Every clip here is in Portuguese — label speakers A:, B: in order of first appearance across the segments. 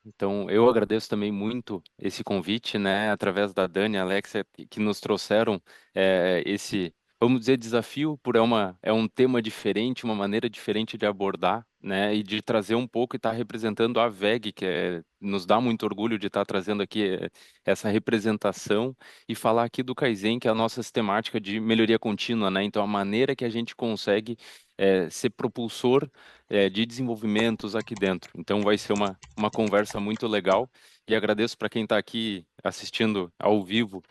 A: Então, eu agradeço também muito esse convite, né, através da Dani e Alexia, que nos trouxeram esse, vamos dizer, desafio, é um tema diferente, uma maneira diferente de abordar, né, e de trazer um pouco e estar representando a VEG, nos dá muito orgulho de estar trazendo aqui essa representação e falar aqui do Kaizen, que é a nossa sistemática de melhoria contínua, né, então a maneira que a gente consegue ser propulsor de desenvolvimentos aqui dentro. Então vai ser uma conversa muito legal e agradeço para quem está aqui assistindo ao vivo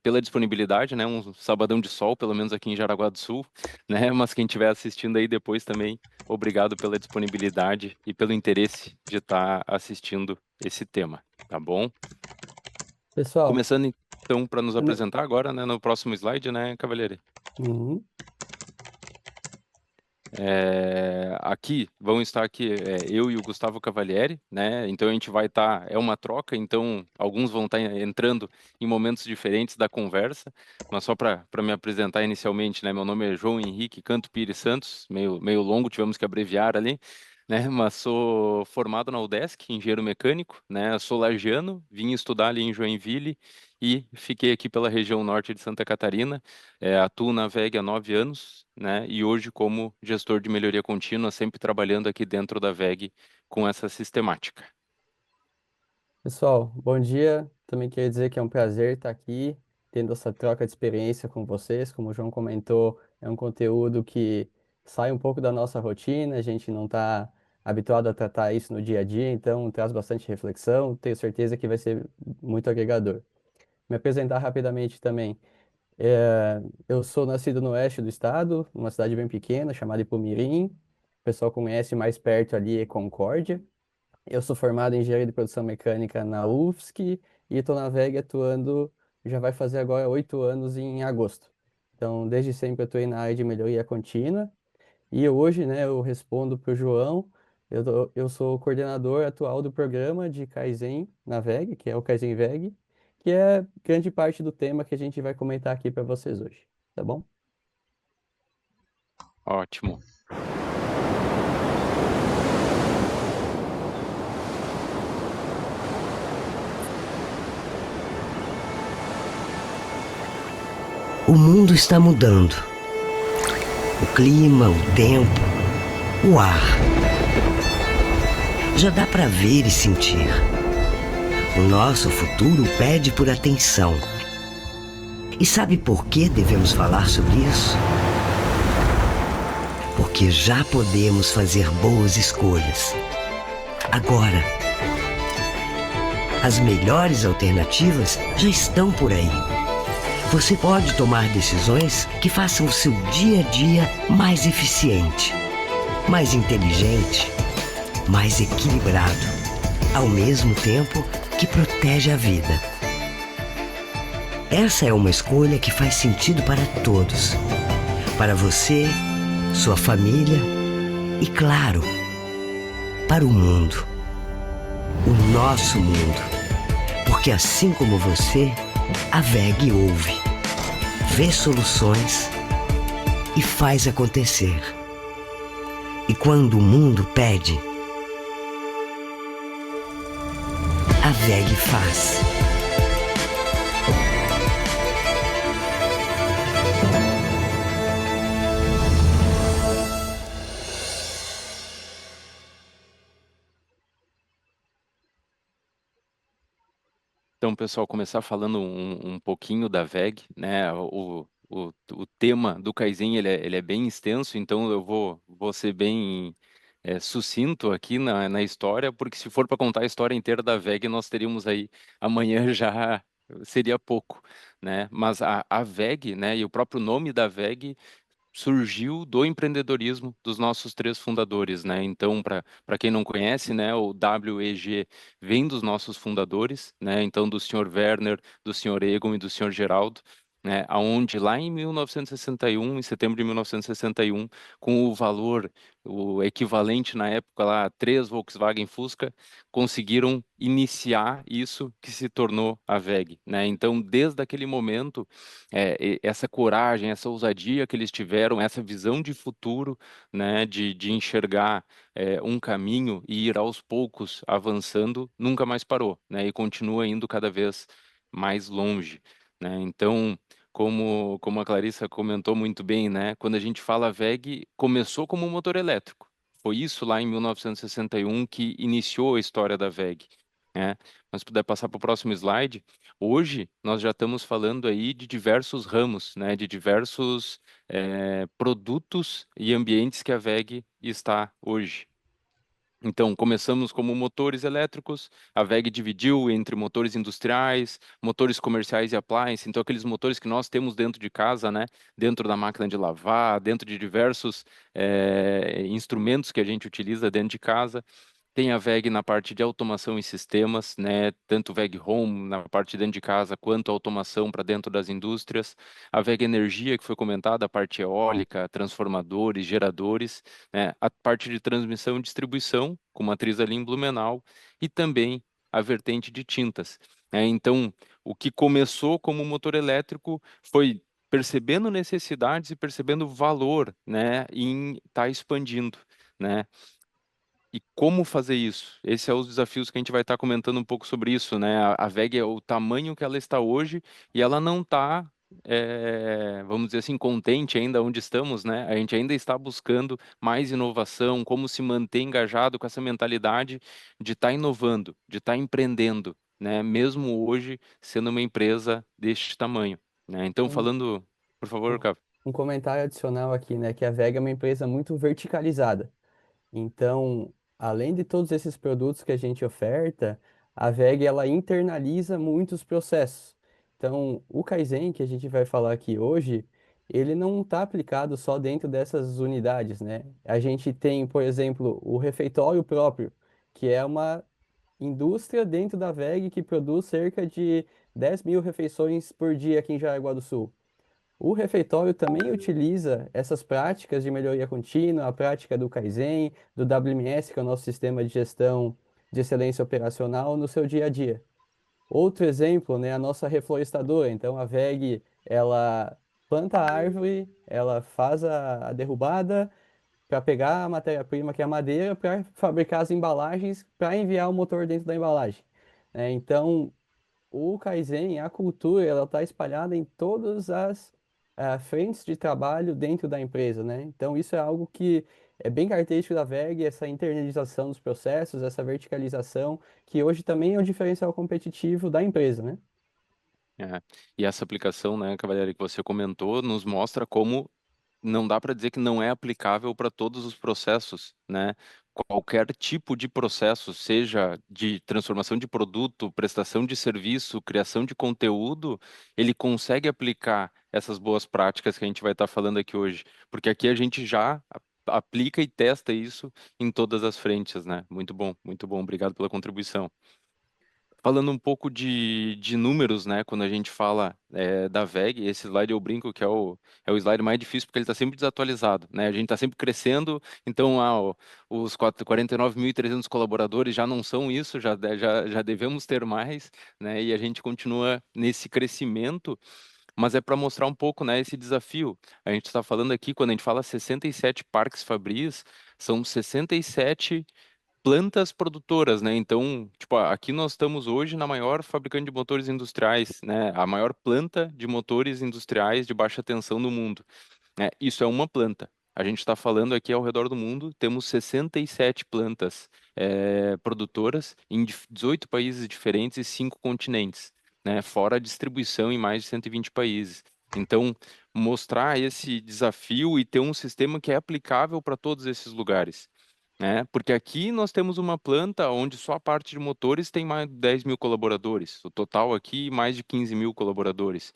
A: pela disponibilidade, né? Um sabadão de sol, pelo menos aqui em Jaraguá do Sul, né? Mas quem estiver assistindo aí depois também, obrigado pela disponibilidade e pelo interesse de estar assistindo esse tema, tá bom?
B: Pessoal,
A: Começando então para nos
B: prime-
A: apresentar agora, né? No próximo slide, né, Cavalieri?
B: Uhum.
A: Aqui vão estar aqui eu e o Gustavo Cavalieri, né? Então a gente vai estar, é uma troca, então alguns vão estar entrando em momentos diferentes da conversa, mas só para me apresentar inicialmente, né? Meu nome é João Henrique Canto Pires Santos, meio longo, tivemos que abreviar ali, né? Mas sou formado na UDESC, engenheiro mecânico, né? Sou lagiano, vim estudar ali em Joinville e fiquei aqui pela região norte de Santa Catarina. Atuo na VEG há 9 anos, né? E hoje como gestor de melhoria contínua, sempre trabalhando aqui dentro da VEG com essa sistemática.
B: Pessoal, bom dia. Também queria dizer que é um prazer estar aqui, tendo essa troca de experiência com vocês. Como o João comentou, é um conteúdo que sai um pouco da nossa rotina, a gente não está habituado a tratar isso no dia a dia, então traz bastante reflexão. Tenho certeza que vai ser muito agregador. Me apresentar rapidamente também. Eu sou nascido no oeste do estado, numa cidade bem pequena chamada Ipumirim. O pessoal conhece mais perto ali é Concórdia. Eu sou formado em engenharia de produção mecânica na UFSC e estou na VEG atuando, já vai fazer agora 8 anos em agosto. Então, desde sempre eu estou na área de melhoria contínua e hoje, né, eu respondo para o João. Eu sou o coordenador atual do programa de Kaizen na VEG, que é o Kaizen VEG, que é grande parte do tema que a gente vai comentar aqui para vocês hoje, tá bom?
A: Ótimo.
C: O mundo está mudando. O clima, o tempo, o ar. Já dá para ver e sentir. O nosso futuro pede por atenção. E sabe por que devemos falar sobre isso? Porque já podemos fazer boas escolhas. Agora. As melhores alternativas já estão por aí. Você pode tomar decisões que façam o seu dia a dia mais eficiente, mais inteligente, mais equilibrado, ao mesmo tempo que protege a vida. Essa é uma escolha que faz sentido para todos. Para você, sua família e, claro, para o mundo. O nosso mundo. Porque assim como você, a VEG ouve, vê soluções e faz acontecer. E quando o mundo pede, a VEG faz.
A: Então, pessoal, começar falando um pouquinho da VEG, né? O tema do Kaizen ele é bem extenso, então eu vou ser bem sucinto aqui na história, porque se for para contar a história inteira da VEG, nós teríamos aí amanhã já seria pouco, né? Mas a VEG, né, e o próprio nome da VEG surgiu do empreendedorismo dos nossos três fundadores, né? Então, para quem não conhece, né, o WEG vem dos nossos fundadores, né? Então, do senhor Werner, do senhor Egon e do senhor Geraldo. né, aonde lá em 1961, em setembro de 1961, com o valor, o equivalente na época lá, a 3 Volkswagen Fusca, conseguiram iniciar isso que se tornou a WEG, né? Então, desde aquele momento, essa coragem, essa ousadia que eles tiveram, essa visão de futuro, né, de enxergar um caminho e ir aos poucos avançando, nunca mais parou, né? E continua indo cada vez mais longe, né? Então, como a Clarissa comentou muito bem, né? Quando a gente fala WEG, começou como um motor elétrico. Foi isso lá em 1961 que iniciou a história da WEG, né? Mas se puder passar para o próximo slide, hoje nós já estamos falando aí de diversos ramos, né? De diversos produtos e ambientes que a WEG está hoje. Então, começamos como motores elétricos, a WEG dividiu entre motores industriais, motores comerciais e appliance, então aqueles motores que nós temos dentro de casa, né, dentro da máquina de lavar, dentro de diversos instrumentos que a gente utiliza dentro de casa. Tem a WEG na parte de automação e sistemas, né? Tanto WEG Home na parte de dentro de casa, quanto a automação para dentro das indústrias. A WEG Energia, que foi comentada, a parte eólica, transformadores, geradores, né? A parte de transmissão e distribuição, com matriz ali em Blumenau, e também a vertente de tintas, né? Então, o que começou como motor elétrico foi percebendo necessidades e percebendo valor, né? Em estar expandindo, né? E como fazer isso? Esse é os desafios que a gente vai estar comentando um pouco sobre isso, né? A WEG é o tamanho que ela está hoje e ela não está, vamos dizer assim, contente ainda onde estamos, né? A gente ainda está buscando mais inovação, como se manter engajado com essa mentalidade de estar inovando, de estar empreendendo, né? Mesmo hoje sendo uma empresa deste tamanho, né? Então,
B: Um,
A: falando, por favor,
B: um
A: Cap.
B: um comentário adicional aqui, né, que a WEG é uma empresa muito verticalizada. Então, além de todos esses produtos que a gente oferta, a WEG ela internaliza muitos processos. Então, o Kaizen que a gente vai falar aqui hoje, ele não está aplicado só dentro dessas unidades, né? A gente tem, por exemplo, o refeitório próprio, que é uma indústria dentro da WEG que produz cerca de 10.000 refeições por dia aqui em Jaraguá do Sul. O refeitório também utiliza essas práticas de melhoria contínua, a prática do Kaizen, do WMS, que é o nosso sistema de gestão de excelência operacional, no seu dia a dia. Outro exemplo, né, a nossa reflorestadora. Então, a WEG, ela planta a árvore, ela faz a derrubada para pegar a matéria-prima, que é a madeira, para fabricar as embalagens, para enviar o motor dentro da embalagem. Então, o Kaizen, a cultura, ela está espalhada em todas as frentes de trabalho dentro da empresa, né? Então, isso é algo que é bem característico da WEG, essa internalização dos processos, essa verticalização, que hoje também é um diferencial competitivo da empresa, né?
A: É. E essa aplicação, né, Cavalieri, que você comentou, nos mostra como não dá para dizer que não é aplicável para todos os processos, né? Qualquer tipo de processo, seja de transformação de produto, prestação de serviço, criação de conteúdo, ele consegue aplicar essas boas práticas que a gente vai estar falando aqui hoje, porque aqui a gente já aplica e testa isso em todas as frentes, né? Muito bom, obrigado pela contribuição. Falando um pouco de números, né? Quando a gente fala da WEG, esse slide eu brinco que é o slide mais difícil porque ele está sempre desatualizado, né? A gente está sempre crescendo, então os 49.300 colaboradores já não são isso, já devemos ter mais, né? E a gente continua nesse crescimento, mas é para mostrar um pouco, né, esse desafio. A gente está falando aqui, quando a gente fala 67 parques fabris, são 67 plantas produtoras, né? Então, tipo, aqui nós estamos hoje na maior fabricante de motores industriais, né? A maior planta de motores industriais de baixa tensão do mundo, né? Isso é uma planta. A gente está falando aqui ao redor do mundo, temos 67 plantas produtoras em 18 países diferentes e 5 continentes, né? Fora a distribuição em mais de 120 países. Então, mostrar esse desafio e ter um sistema que é aplicável para todos esses lugares, né? Porque aqui nós temos uma planta onde só a parte de motores tem mais de 10.000 colaboradores, o total aqui mais de 15.000 colaboradores.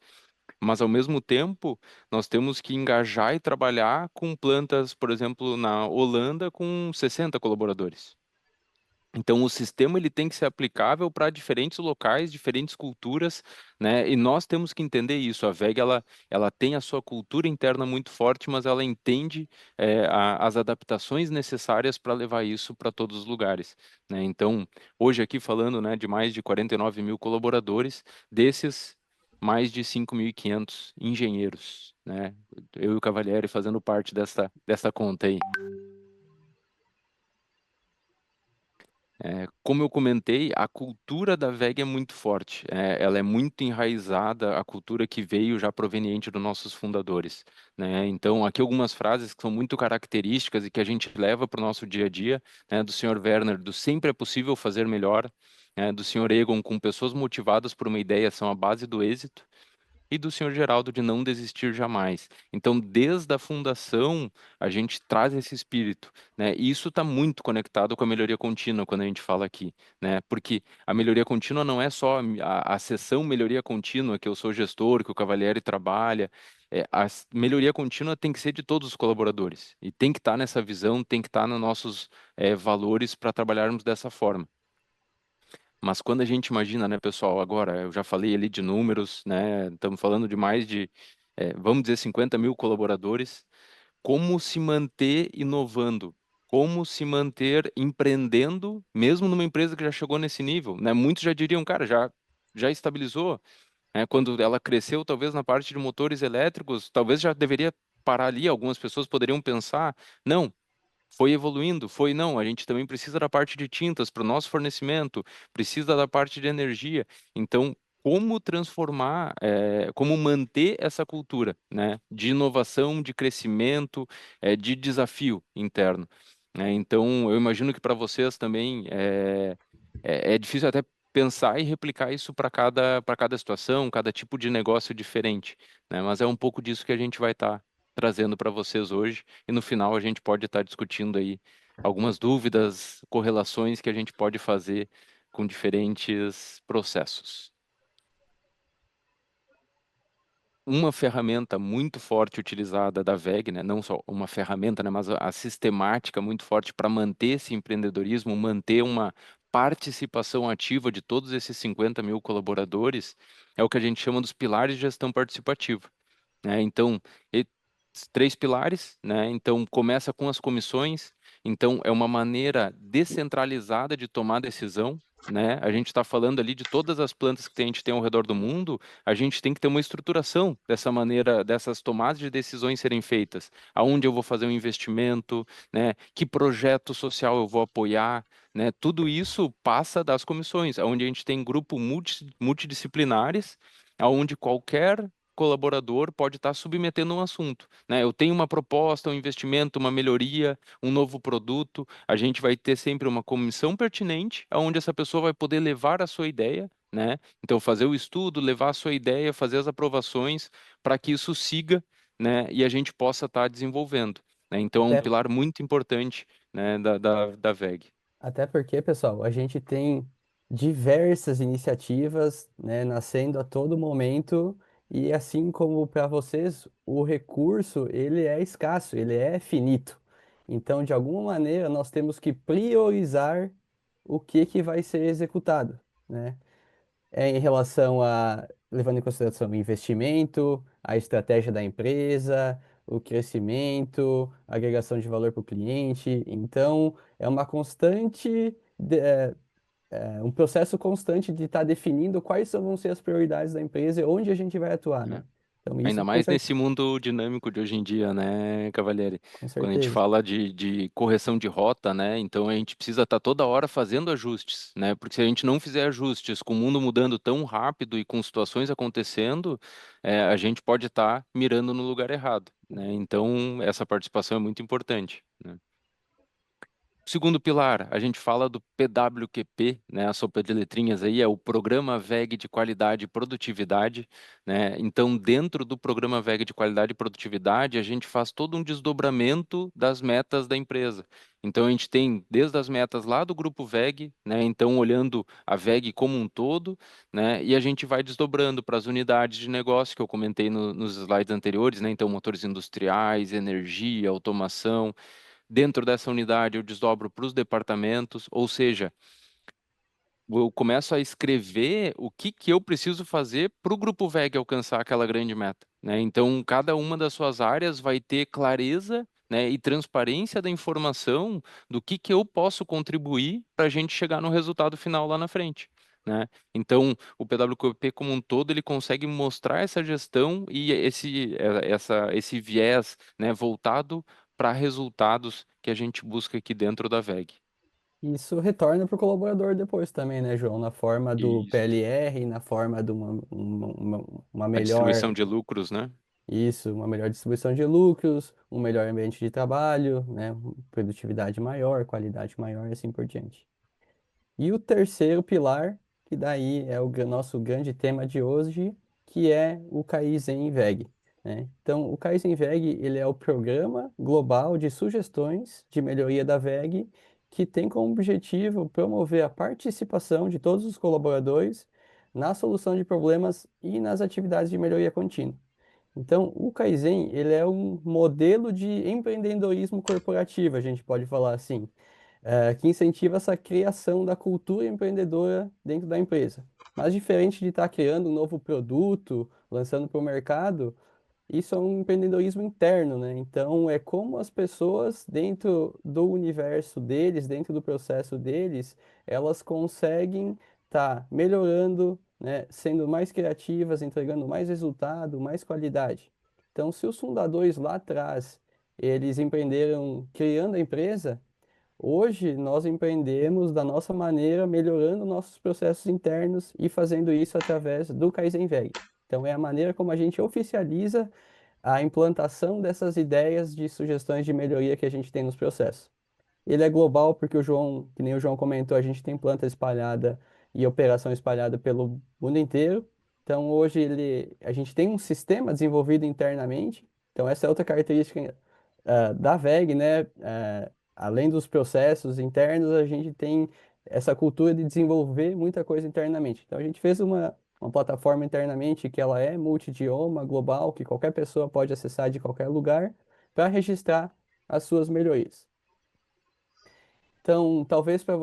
A: Mas ao mesmo tempo, nós temos que engajar e trabalhar com plantas, por exemplo, na Holanda com 60 colaboradores. Então, o sistema ele tem que ser aplicável para diferentes locais, diferentes culturas, né? E nós temos que entender isso. A VEG ela tem a sua cultura interna muito forte, mas ela entende as adaptações necessárias para levar isso para todos os lugares, né? Então, hoje aqui falando, né, de mais de 49 mil colaboradores, desses mais de 5.500 engenheiros, né? Eu e o Cavalieri fazendo parte dessa conta aí. Como eu comentei, a cultura da VEG é muito forte. Ela é muito enraizada, a cultura que veio já proveniente dos nossos fundadores, né? Então, aqui algumas frases que são muito características e que a gente leva para o nosso dia a dia, né? Do senhor Werner, do sempre é possível fazer melhor, né? Do senhor Egon, com pessoas motivadas por uma ideia são a base do êxito e do senhor Geraldo de não desistir jamais. Então, desde a fundação, a gente traz esse espírito, né? E isso está muito conectado com a melhoria contínua quando a gente fala aqui, né? Porque a melhoria contínua não é só a sessão melhoria contínua, que eu sou gestor, que o Cavalieri trabalha. A melhoria contínua tem que ser de todos os colaboradores e tem que estar nessa visão, tem que estar nos nossos valores para trabalharmos dessa forma. Mas quando a gente imagina, né, pessoal, agora eu já falei ali de números, né, estamos falando de mais de, vamos dizer, 50 mil colaboradores, como se manter inovando? Como se manter empreendendo, mesmo numa empresa que já chegou nesse nível, né? Muitos já diriam, cara, já estabilizou, né? Quando ela cresceu, talvez na parte de motores elétricos, talvez já deveria parar ali. Algumas pessoas poderiam pensar, não, foi evoluindo, foi não, a gente também precisa da parte de tintas para o nosso fornecimento, precisa da parte de energia. Então, como transformar, como manter essa cultura, né, de inovação, de crescimento, de desafio interno, né? Então, eu imagino que para vocês também é difícil até pensar e replicar isso para cada situação, cada tipo de negócio diferente, né? Mas é um pouco disso que a gente vai estar trazendo para vocês hoje. E no final a gente pode estar discutindo aí algumas dúvidas, correlações que a gente pode fazer com diferentes processos. Uma ferramenta muito forte utilizada da VEG, né, não só uma ferramenta, né, mas a sistemática muito forte para manter esse empreendedorismo, manter uma participação ativa de todos esses 50 mil colaboradores, é o que a gente chama dos pilares de gestão participativa, né? Então, três pilares, né? Então, começa com as comissões. Então, é uma maneira descentralizada de tomar decisão, né? A gente está falando ali de todas as plantas que a gente tem ao redor do mundo, a gente tem que ter uma estruturação dessa maneira, dessas tomadas de decisões serem feitas. Aonde eu vou fazer um investimento, né? Que projeto social eu vou apoiar, né? Tudo isso passa das comissões, onde a gente tem grupo multidisciplinares, onde qualquer colaborador pode estar submetendo um assunto, né? Eu tenho uma proposta, um investimento, uma melhoria, um novo produto. A gente vai ter sempre uma comissão pertinente, onde essa pessoa vai poder levar a sua ideia, né? Então, fazer o estudo, levar a sua ideia, fazer as aprovações para que isso siga, né? E a gente possa estar desenvolvendo, né? Então, é um
B: Até
A: pilar muito importante, né? Da VEG.
B: Até porque, pessoal, a gente tem diversas iniciativas, né, nascendo a todo momento e assim como para vocês, o recurso, ele é escasso, ele é finito. Então, de alguma maneira, nós temos que priorizar o que vai ser executado, né? Em relação a, levando em consideração o investimento, a estratégia da empresa, o crescimento, a agregação de valor para o cliente. Então, é uma constante, um processo constante de estar definindo vão ser as prioridades da empresa e onde a gente vai atuar, né? Então, isso
A: Ainda mais nesse mundo dinâmico de hoje em dia, né, Cavalieri?
B: com
A: Quando a gente
B: certeza.
A: fala de correção de rota, né? Então a gente precisa estar toda hora fazendo ajustes, né? Porque se a gente não fizer ajustes, com o mundo mudando tão rápido e com situações acontecendo, a gente pode estar mirando no lugar errado, né? Então essa participação é muito importante, né? Segundo pilar, a gente fala do PWQP, né? A sopa de letrinhas aí é o Programa VEG de Qualidade e Produtividade, né? Então, dentro do Programa VEG de Qualidade e Produtividade, a gente faz todo um desdobramento das metas da empresa. Então, a gente tem desde as metas lá do grupo VEG, né? Então, olhando a VEG como um todo, né? E a gente vai desdobrando para as unidades de negócio que eu comentei nos slides anteriores, né? Então, motores industriais, energia, automação. Dentro dessa unidade, eu desdobro para os departamentos, ou seja, eu começo a escrever o que que eu preciso fazer para o grupo VEG alcançar aquela grande meta, né? Então, cada uma das suas áreas vai ter clareza, né, e transparência da informação do que eu posso contribuir para a gente chegar no resultado final lá na frente, né? Então, o PWQP como um todo, ele consegue mostrar essa gestão e esse viés, né, voltado para resultados que a gente busca aqui dentro da VEG.
B: Isso retorna para o colaborador depois também, né, João? Na forma do
A: Isso.
B: PLR, na forma de uma
A: A
B: melhor,
A: distribuição de lucros, né?
B: isso, uma melhor distribuição de lucros, um melhor ambiente de trabalho, né, produtividade maior, qualidade maior e assim por diante. E o terceiro pilar, que daí é o nosso grande tema de hoje, que é o Kaizen VEG, né? Então, o Kaizen VEG, ele é o programa global de sugestões de melhoria da VEG, que tem como objetivo promover a participação de todos os colaboradores na solução de problemas e nas atividades de melhoria contínua. Então, o Kaizen, ele é um modelo de empreendedorismo corporativo, a gente pode falar assim, que incentiva essa criação da cultura empreendedora dentro da empresa. Mas diferente de estar criando um novo produto, lançando para o mercado, isso é um empreendedorismo interno, né? Então, é como as pessoas, dentro do universo deles, dentro do processo deles, elas conseguem estar melhorando, né? Sendo mais criativas, entregando mais resultado, mais qualidade. Então, se os fundadores lá atrás, eles empreenderam criando a empresa, hoje nós empreendemos da nossa maneira, melhorando nossos processos internos e fazendo isso através do Kaizen VEG. Então, é a maneira como a gente oficializa a implantação dessas ideias de sugestões de melhoria que a gente tem nos processos. Ele é global porque o João, que nem o João comentou, a gente tem planta espalhada e operação espalhada pelo mundo inteiro. Então, hoje a gente tem um sistema desenvolvido internamente. Então, essa é outra característica da VEG, né? Além dos processos internos, a gente tem essa cultura de desenvolver muita coisa internamente. Então, a gente fez uma plataforma internamente que ela é multidioma, global, que qualquer pessoa pode acessar de qualquer lugar para registrar as suas melhorias. Então, talvez para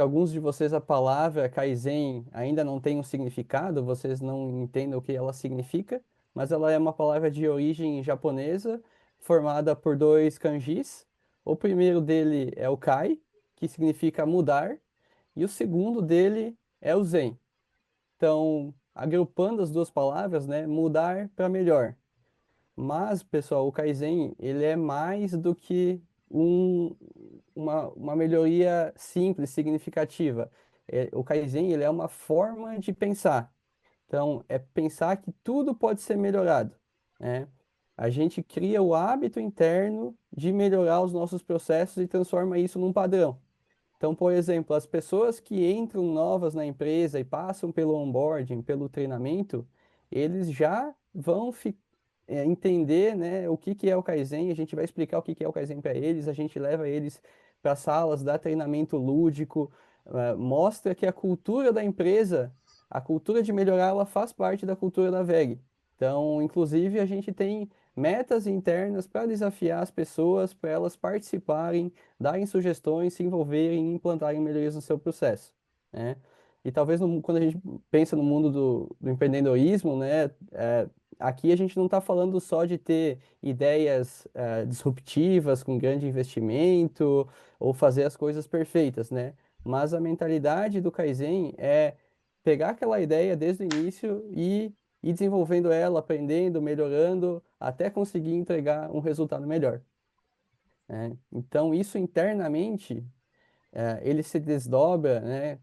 B: alguns de vocês a palavra Kaizen ainda não tenha um significado, vocês não entendam o que ela significa, mas ela é uma palavra de origem japonesa, formada por dois kanjis. O primeiro dele é o Kai, que significa mudar, e o segundo dele é o Zen. Então, agrupando as duas palavras, né, mudar para melhor. Mas, pessoal, o Kaizen, ele é mais do que um, uma melhoria simples, significativa. O Kaizen, ele é uma forma de pensar. Então, é pensar que tudo pode ser melhorado, né? A gente cria o hábito interno de melhorar os nossos processos e transforma isso num padrão. Então, por exemplo, as pessoas que entram novas na empresa e passam pelo onboarding, pelo treinamento, eles já vão entender, né, o que que é o Kaizen, a gente vai explicar o que que é o Kaizen para eles, a gente leva eles para salas, dá treinamento lúdico, mostra que a cultura da empresa, a cultura de melhorar, ela faz parte da cultura da VEG. Então, inclusive, a gente tem metas internas para desafiar as pessoas, para elas participarem, darem sugestões, se envolverem e implantarem melhorias no seu processo, né? E talvez quando a gente pensa no mundo do empreendedorismo, né, aqui a gente não está falando só de ter ideias disruptivas, com grande investimento, ou fazer as coisas perfeitas, né? Mas a mentalidade do Kaizen é pegar aquela ideia desde o início e ir desenvolvendo ela, aprendendo, melhorando, até conseguir entregar um resultado melhor, né? Então, isso internamente, ele se desdobra, né?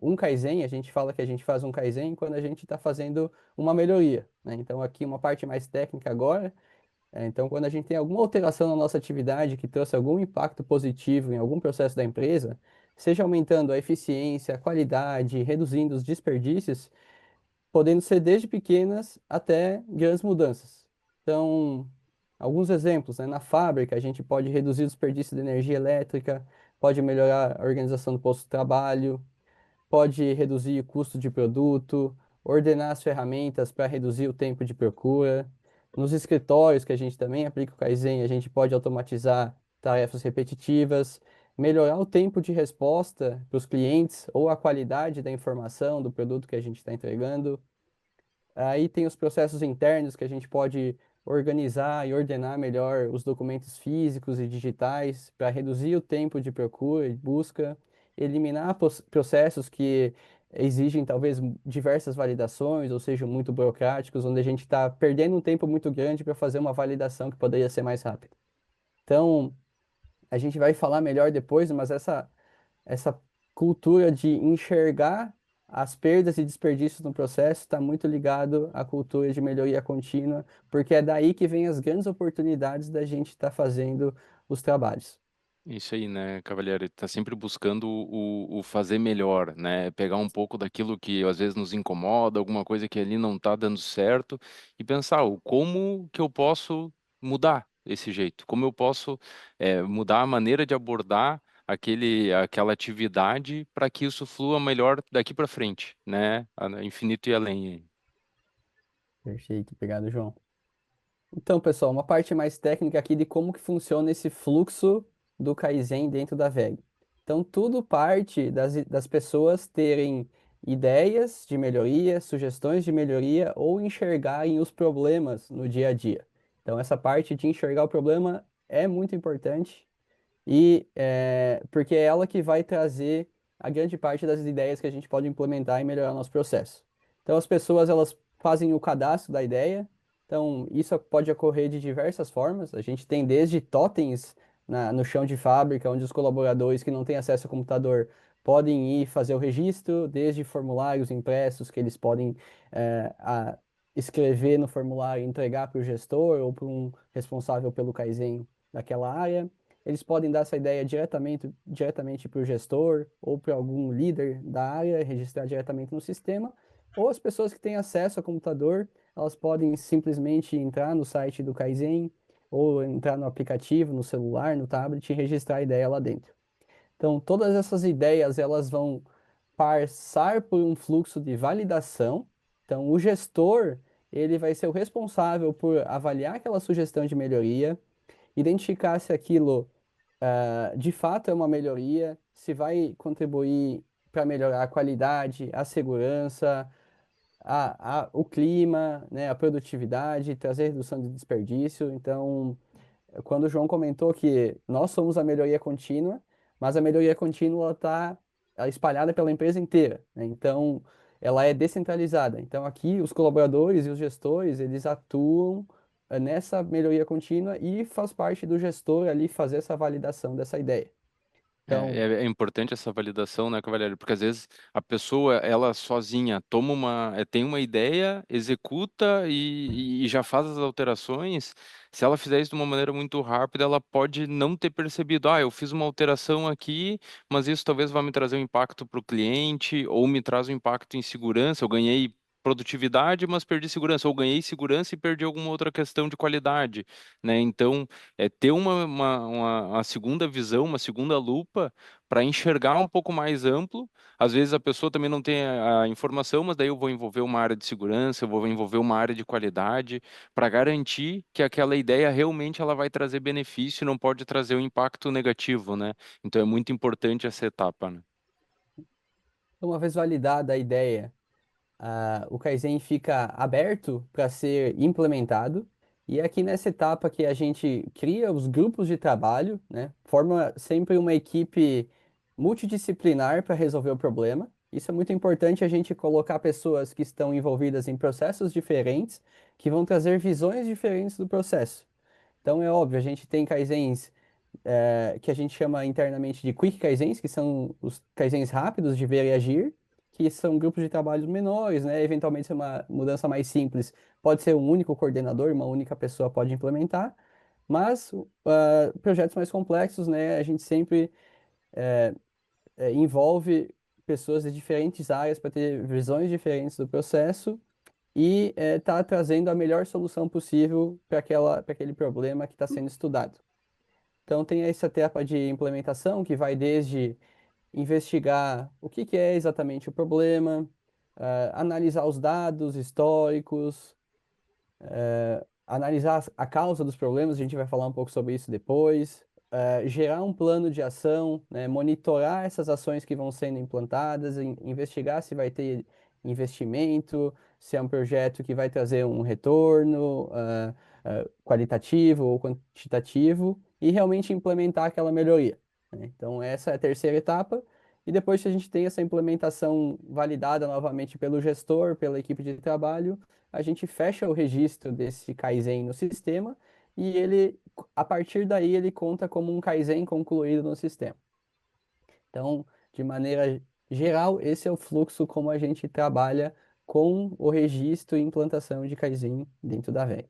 B: Um Kaizen, a gente fala que a gente faz um Kaizen quando a gente está fazendo uma melhoria, né? Então, aqui uma parte mais técnica agora. Então, quando a gente tem alguma alteração na nossa atividade que trouxe algum impacto positivo em algum processo da empresa, seja aumentando a eficiência, a qualidade, reduzindo os desperdícios, podendo ser desde pequenas até grandes mudanças. Então, alguns exemplos, né? Na fábrica, a gente pode reduzir o desperdício de energia elétrica, pode melhorar a organização do posto de trabalho, pode reduzir o custo de produto, ordenar as ferramentas para reduzir o tempo de procura. Nos escritórios, que a gente também aplica o Kaizen, a gente pode automatizar tarefas repetitivas, melhorar o tempo de resposta para os clientes ou a qualidade da informação do produto que a gente está entregando. Aí tem os processos internos que a gente pode organizar e ordenar melhor os documentos físicos e digitais para reduzir o tempo de procura e busca, eliminar processos que exigem talvez diversas validações ou sejam muito burocráticos, onde a gente está perdendo um tempo muito grande para fazer uma validação que poderia ser mais rápida. Então, a gente vai falar melhor depois, mas essa cultura de enxergar as perdas e desperdícios no processo está muito ligado à cultura de melhoria contínua, porque é daí que vem as grandes oportunidades da gente estar fazendo os trabalhos.
A: Isso aí, né, Cavalieri? Tá sempre buscando o fazer melhor, né? Pegar um pouco daquilo que às vezes nos incomoda, alguma coisa que ali não tá dando certo, e pensar, como que eu posso mudar esse jeito? Como eu posso mudar a maneira de abordar aquela atividade para que isso flua melhor daqui para frente, né? Infinito e além.
B: Perfeito, obrigado, João. Então, pessoal, uma parte mais técnica aqui de como que funciona esse fluxo do Kaizen dentro da VEG. Então, tudo parte das pessoas terem ideias de melhoria, sugestões de melhoria ou enxergarem os problemas no dia a dia. Então, essa parte de enxergar o problema é muito importante porque é ela que vai trazer a grande parte das ideias que a gente pode implementar e melhorar o nosso processo. Então, as pessoas elas fazem o cadastro da ideia. Então, isso pode ocorrer de diversas formas. A gente tem desde totens no chão de fábrica, onde os colaboradores que não têm acesso ao computador podem ir fazer o registro, desde formulários impressos que eles podem escrever no formulário e entregar para o gestor ou para um responsável pelo Kaizen daquela área. Eles podem dar essa ideia diretamente para o gestor ou para algum líder da área, registrar diretamente no sistema, ou as pessoas que têm acesso ao computador, elas podem simplesmente entrar no site do Kaizen ou entrar no aplicativo, no celular, no tablet e registrar a ideia lá dentro. Então, todas essas ideias, elas vão passar por um fluxo de validação. Então, o gestor, ele vai ser o responsável por avaliar aquela sugestão de melhoria, identificar se aquilo de fato é uma melhoria, se vai contribuir para melhorar a qualidade, a segurança, o clima, né, a produtividade, trazer redução de desperdício. Então, quando o João comentou que nós somos a melhoria contínua, mas a melhoria contínua está espalhada pela empresa inteira, né? Então, ela é descentralizada. Então, aqui os colaboradores e os gestores, eles atuam nessa melhoria contínua e faz parte do gestor ali fazer essa validação dessa ideia. Então,
A: É importante essa validação, né, Cavalieri? Porque às vezes a pessoa, ela sozinha tem uma ideia, executa e já faz as alterações. Se ela fizer isso de uma maneira muito rápida, ela pode não ter percebido, eu fiz uma alteração aqui, mas isso talvez vá me trazer um impacto para o cliente, ou me traz um impacto em segurança. Eu ganhei produtividade, mas perdi segurança, ou ganhei segurança e perdi alguma outra questão de qualidade, né? Então, ter uma segunda visão, uma segunda lupa para enxergar um pouco mais amplo. Às vezes a pessoa também não tem a informação, mas daí eu vou envolver uma área de segurança, eu vou envolver uma área de qualidade para garantir que aquela ideia realmente ela vai trazer benefício e não pode trazer um impacto negativo, né? Então é muito importante essa etapa, né?
B: uma vez validada a ideia, o Kaizen fica aberto para ser implementado. E é aqui nessa etapa que a gente cria os grupos de trabalho, né? Forma sempre uma equipe multidisciplinar para resolver o problema. Isso é muito importante a gente colocar pessoas que estão envolvidas em processos diferentes, que vão trazer visões diferentes do processo. Então é óbvio, a gente tem Kaizens que a gente chama internamente de Quick Kaizens, que são os Kaizens rápidos de ver e agir, que são grupos de trabalhos menores, né? Eventualmente, se é uma mudança mais simples, pode ser um único coordenador, uma única pessoa pode implementar, mas projetos mais complexos, né? A gente sempre envolve pessoas de diferentes áreas para ter visões diferentes do processo e tá trazendo a melhor solução possível para aquele problema que está sendo estudado. Então, tem essa etapa de implementação que vai desde investigar o que é exatamente o problema, analisar os dados históricos, analisar a causa dos problemas, a gente vai falar um pouco sobre isso depois, gerar um plano de ação, né, monitorar essas ações que vão sendo implantadas, investigar se vai ter investimento, se é um projeto que vai trazer um retorno qualitativo ou quantitativo e realmente implementar aquela melhoria, né? Então, essa é a terceira etapa. E depois que a gente tem essa implementação validada novamente pelo gestor, pela equipe de trabalho, a gente fecha o registro desse Kaizen no sistema e ele, a partir daí, ele conta como um Kaizen concluído no sistema. Então, de maneira geral, esse é o fluxo como a gente trabalha com o registro e implantação de Kaizen dentro da VEG.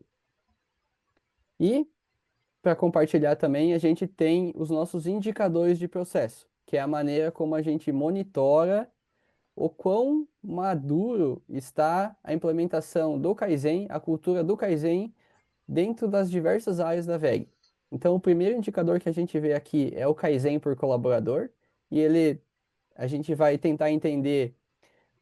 B: E, para compartilhar também, a gente tem os nossos indicadores de processo, que é a maneira como a gente monitora o quão maduro está a implementação do Kaizen, a cultura do Kaizen dentro das diversas áreas da VEG. Então, o primeiro indicador que a gente vê aqui é o Kaizen por colaborador, e a gente vai tentar entender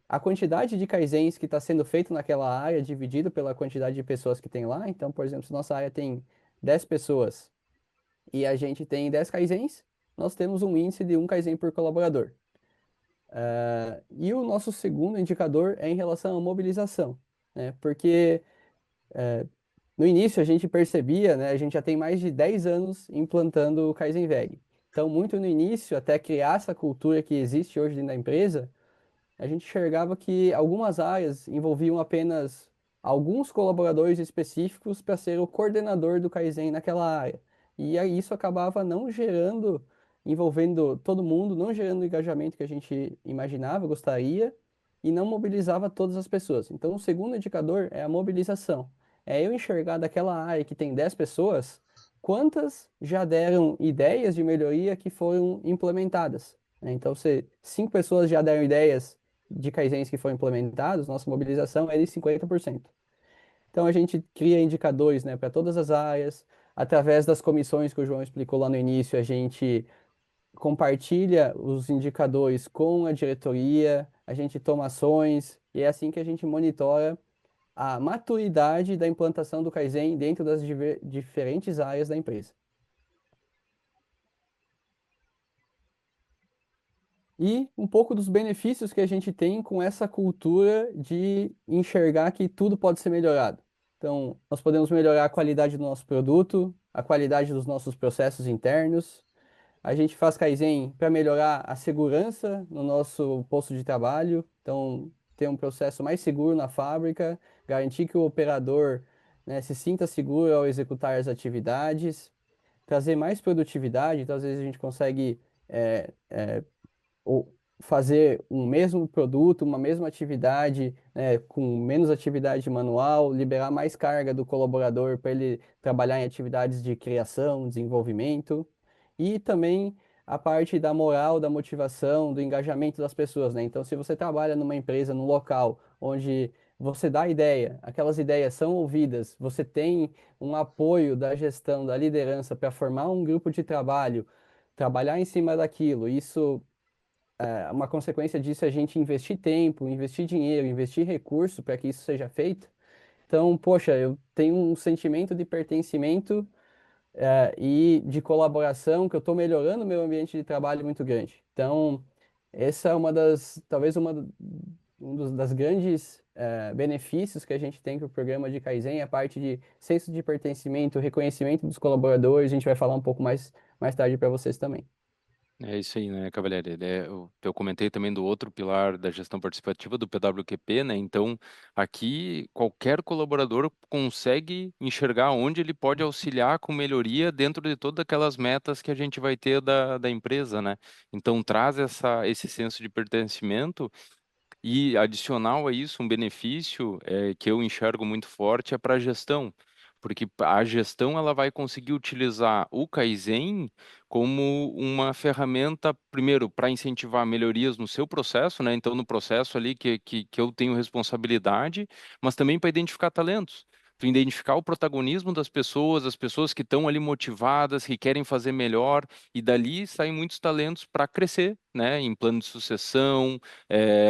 B: a quantidade de Kaizens que está sendo feito naquela área, dividido pela quantidade de pessoas que tem lá. Então, por exemplo, se nossa área tem 10 pessoas e a gente tem 10 Kaizens, nós temos um índice de 1 Kaizen por colaborador. E o nosso segundo indicador é em relação à mobilização, né? Porque no início a gente percebia, né, a gente já tem mais de 10 anos implantando o Kaizen VEG. Então, muito no início, até criar essa cultura que existe hoje dentro da empresa, a gente enxergava que algumas áreas envolviam apenas alguns colaboradores específicos para ser o coordenador do Kaizen naquela área. E aí isso acabava não gerando, envolvendo todo mundo, não gerando o engajamento que a gente imaginava, gostaria, e não mobilizava todas as pessoas. Então, o segundo indicador é a mobilização. É eu enxergar daquela área que tem 10 pessoas, quantas já deram ideias de melhoria que foram implementadas, né? Então, se 5 pessoas já deram ideias de Kaizens que foram implementados, nossa mobilização é de 50%. Então, a gente cria indicadores, né, para todas as áreas, através das comissões que o João explicou lá no início, a gente compartilha os indicadores com a diretoria, a gente toma ações, e é assim que a gente monitora a maturidade da implantação do Kaizen dentro das diferentes áreas da empresa. E um pouco dos benefícios que a gente tem com essa cultura de enxergar que tudo pode ser melhorado. Então, nós podemos melhorar a qualidade do nosso produto, a qualidade dos nossos processos internos. A gente faz Kaizen para melhorar a segurança no nosso posto de trabalho. Então, ter um processo mais seguro na fábrica, garantir que o operador, né, se sinta seguro ao executar as atividades, trazer mais produtividade. Então, às vezes, a gente consegue ou fazer um mesmo produto, uma mesma atividade, né, com menos atividade manual, liberar mais carga do colaborador para ele trabalhar em atividades de criação, desenvolvimento, e também a parte da moral, da motivação, do engajamento das pessoas, né? Então, se você trabalha numa empresa, num local onde você dá ideia, aquelas ideias são ouvidas, você tem um apoio da gestão, da liderança para formar um grupo de trabalho, trabalhar em cima daquilo, isso uma consequência disso é a gente investir tempo, investir dinheiro, investir recurso para que isso seja feito. Então, poxa, eu tenho um sentimento de pertencimento, e de colaboração, que eu estou melhorando o meu ambiente de trabalho muito grande. Então, essa é talvez das grandes benefícios que a gente tem para o programa de Kaizen, a parte de senso de pertencimento, reconhecimento dos colaboradores, a gente vai falar um pouco mais tarde para vocês também.
A: É isso aí, né, Cavalieri? Eu comentei também do outro pilar da gestão participativa do PWQP, né? Então, aqui qualquer colaborador consegue enxergar onde ele pode auxiliar com melhoria dentro de todas aquelas metas que a gente vai ter da empresa, né? Então, traz esse senso de pertencimento. E adicional a isso, um benefício que eu enxergo muito forte é para a gestão, porque a gestão ela vai conseguir utilizar o Kaizen como uma ferramenta, primeiro, para incentivar melhorias no seu processo, né? Então, no processo ali que eu tenho responsabilidade, mas também para identificar talentos. tu identificar o protagonismo das pessoas, as pessoas que estão ali motivadas, que querem fazer melhor, e dali saem muitos talentos para crescer, né, em plano de sucessão,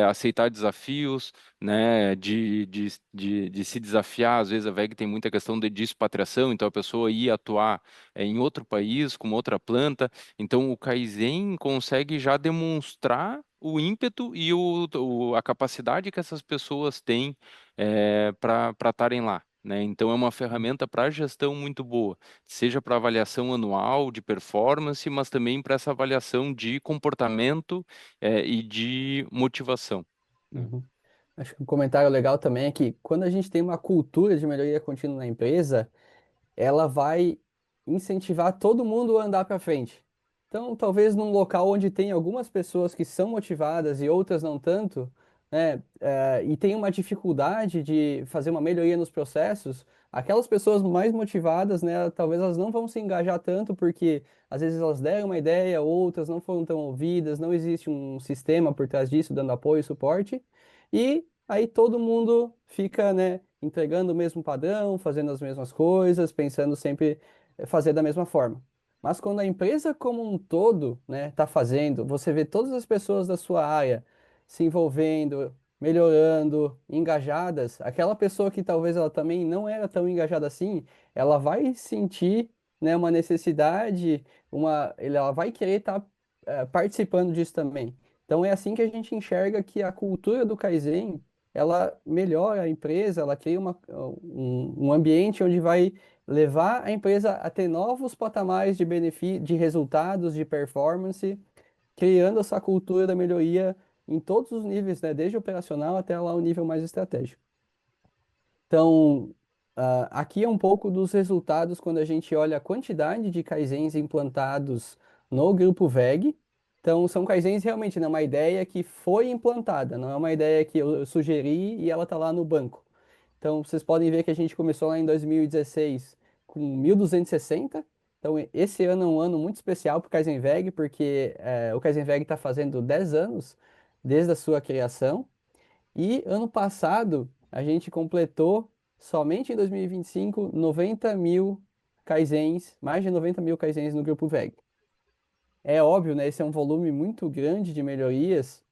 A: aceitar desafios, né, de se desafiar. Às vezes a VEG tem muita questão de expatriação, então a pessoa ir atuar em outro país, com outra planta. Então o Kaizen consegue já demonstrar o ímpeto e a capacidade que essas pessoas têm para estarem lá. Né? Então é uma ferramenta para gestão muito boa, seja para avaliação anual de performance, mas também para essa avaliação de comportamento e de motivação. Né?
B: Uhum. Acho que um comentário legal também é que quando a gente tem uma cultura de melhoria contínua na empresa, ela vai incentivar todo mundo a andar para frente. Então, talvez num local onde tem algumas pessoas que são motivadas e outras não tanto, né, e tem uma dificuldade de fazer uma melhoria nos processos, aquelas pessoas mais motivadas, né, talvez elas não vão se engajar tanto porque às vezes elas deram uma ideia, outras não foram tão ouvidas, não existe um sistema por trás disso dando apoio e suporte, e aí todo mundo fica, né, entregando o mesmo padrão, fazendo as mesmas coisas, pensando sempre fazer da mesma forma. Mas quando a empresa como um todo, né, está fazendo, você vê todas as pessoas da sua área se envolvendo, melhorando, engajadas, aquela pessoa que talvez ela também não era tão engajada assim, ela vai sentir, né, uma necessidade, ela vai querer estar participando disso também. Então é assim que a gente enxerga que a cultura do Kaizen ela melhora a empresa, ela cria um ambiente onde vai levar a empresa a ter novos patamares de benefício, de resultados, de performance, criando essa cultura da melhoria em todos os níveis, né? Desde operacional até lá o nível mais estratégico. Então, aqui é um pouco dos resultados quando a gente olha a quantidade de Kaizens implantados no grupo VEG. Então, são Kaizens realmente, né, uma ideia que foi implantada, não é uma ideia que eu sugeri e ela está lá no banco. Então, vocês podem ver que a gente começou lá em 2016 com 1.260. Então, esse ano é um ano muito especial para o Kaizen VEG, porque o Kaizen VEG está fazendo 10 anos desde a sua criação. E ano passado a gente completou, somente em 2025, 90 mil Kaizens, mais de 90 mil Kaizens no grupo VEG. É óbvio, né? Esse é um volume muito grande de melhorias,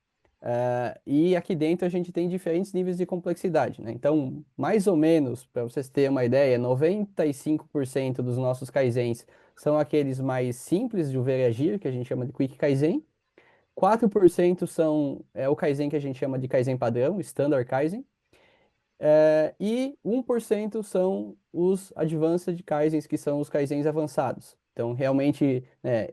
B: e aqui dentro a gente tem diferentes níveis de complexidade, né? Então, mais ou menos, para vocês terem uma ideia, 95% dos nossos Kaizens são aqueles mais simples de ver e agir, que a gente chama de Quick Kaizen. 4% é o Kaizen que a gente chama de Kaizen padrão, Standard Kaizen. E 1% são os Advanced Kaizens, que são os Kaizens avançados. Então, realmente, né,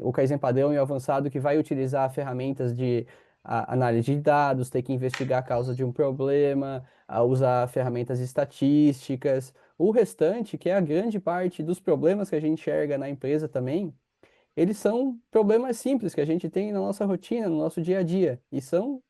B: o Kaizen padrão e o avançado que vai utilizar ferramentas de análise de dados, ter que investigar a causa de um problema, usar ferramentas estatísticas. O restante, que é a grande parte dos problemas que a gente enxerga na empresa também, eles são problemas simples que a gente tem na nossa rotina, no nosso dia a dia, e são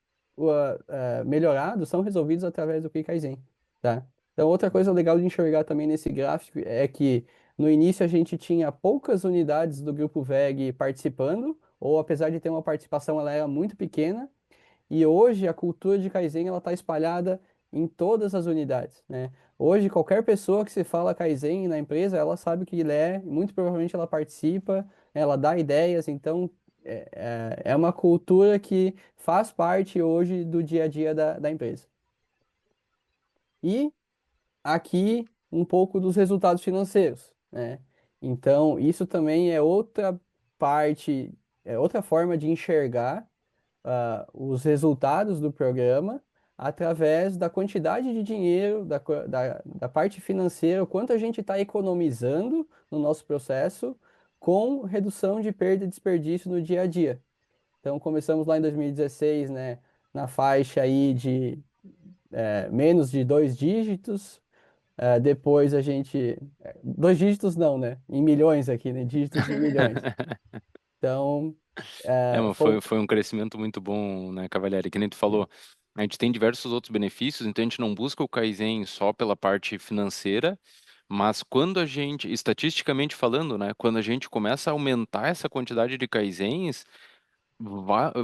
B: melhorados, são resolvidos através do Quick Kaizen, tá? Então, outra coisa legal de enxergar também nesse gráfico é que no início a gente tinha poucas unidades do grupo VEG participando, ou apesar de ter uma participação, ela era muito pequena, e hoje a cultura de Kaizen ela está espalhada em todas as unidades, né? Hoje qualquer pessoa que se fala Kaizen na empresa, ela sabe o que ele é, muito provavelmente ela participa, ela dá ideias, então é uma cultura que faz parte hoje do dia a dia da empresa. E aqui um pouco dos resultados financeiros, né? Então isso também é outra parte, é outra forma de enxergar os resultados do programa através da quantidade de dinheiro, da parte financeira, o quanto a gente está economizando no nosso processo com redução de perda e desperdício no dia a dia. Então, começamos lá em 2016, né, na faixa aí de menos de 2 dígitos. Depois a gente. 2 dígitos não, né? Em milhões aqui, né? Dígitos de milhões. Então,
A: Mas foi um crescimento muito bom, né, Cavalieri? Que nem tu falou, a gente tem diversos outros benefícios, então a gente não busca o Kaizen só pela parte financeira, mas quando a gente, estatisticamente falando, né, quando a gente começa a aumentar essa quantidade de Kaizens,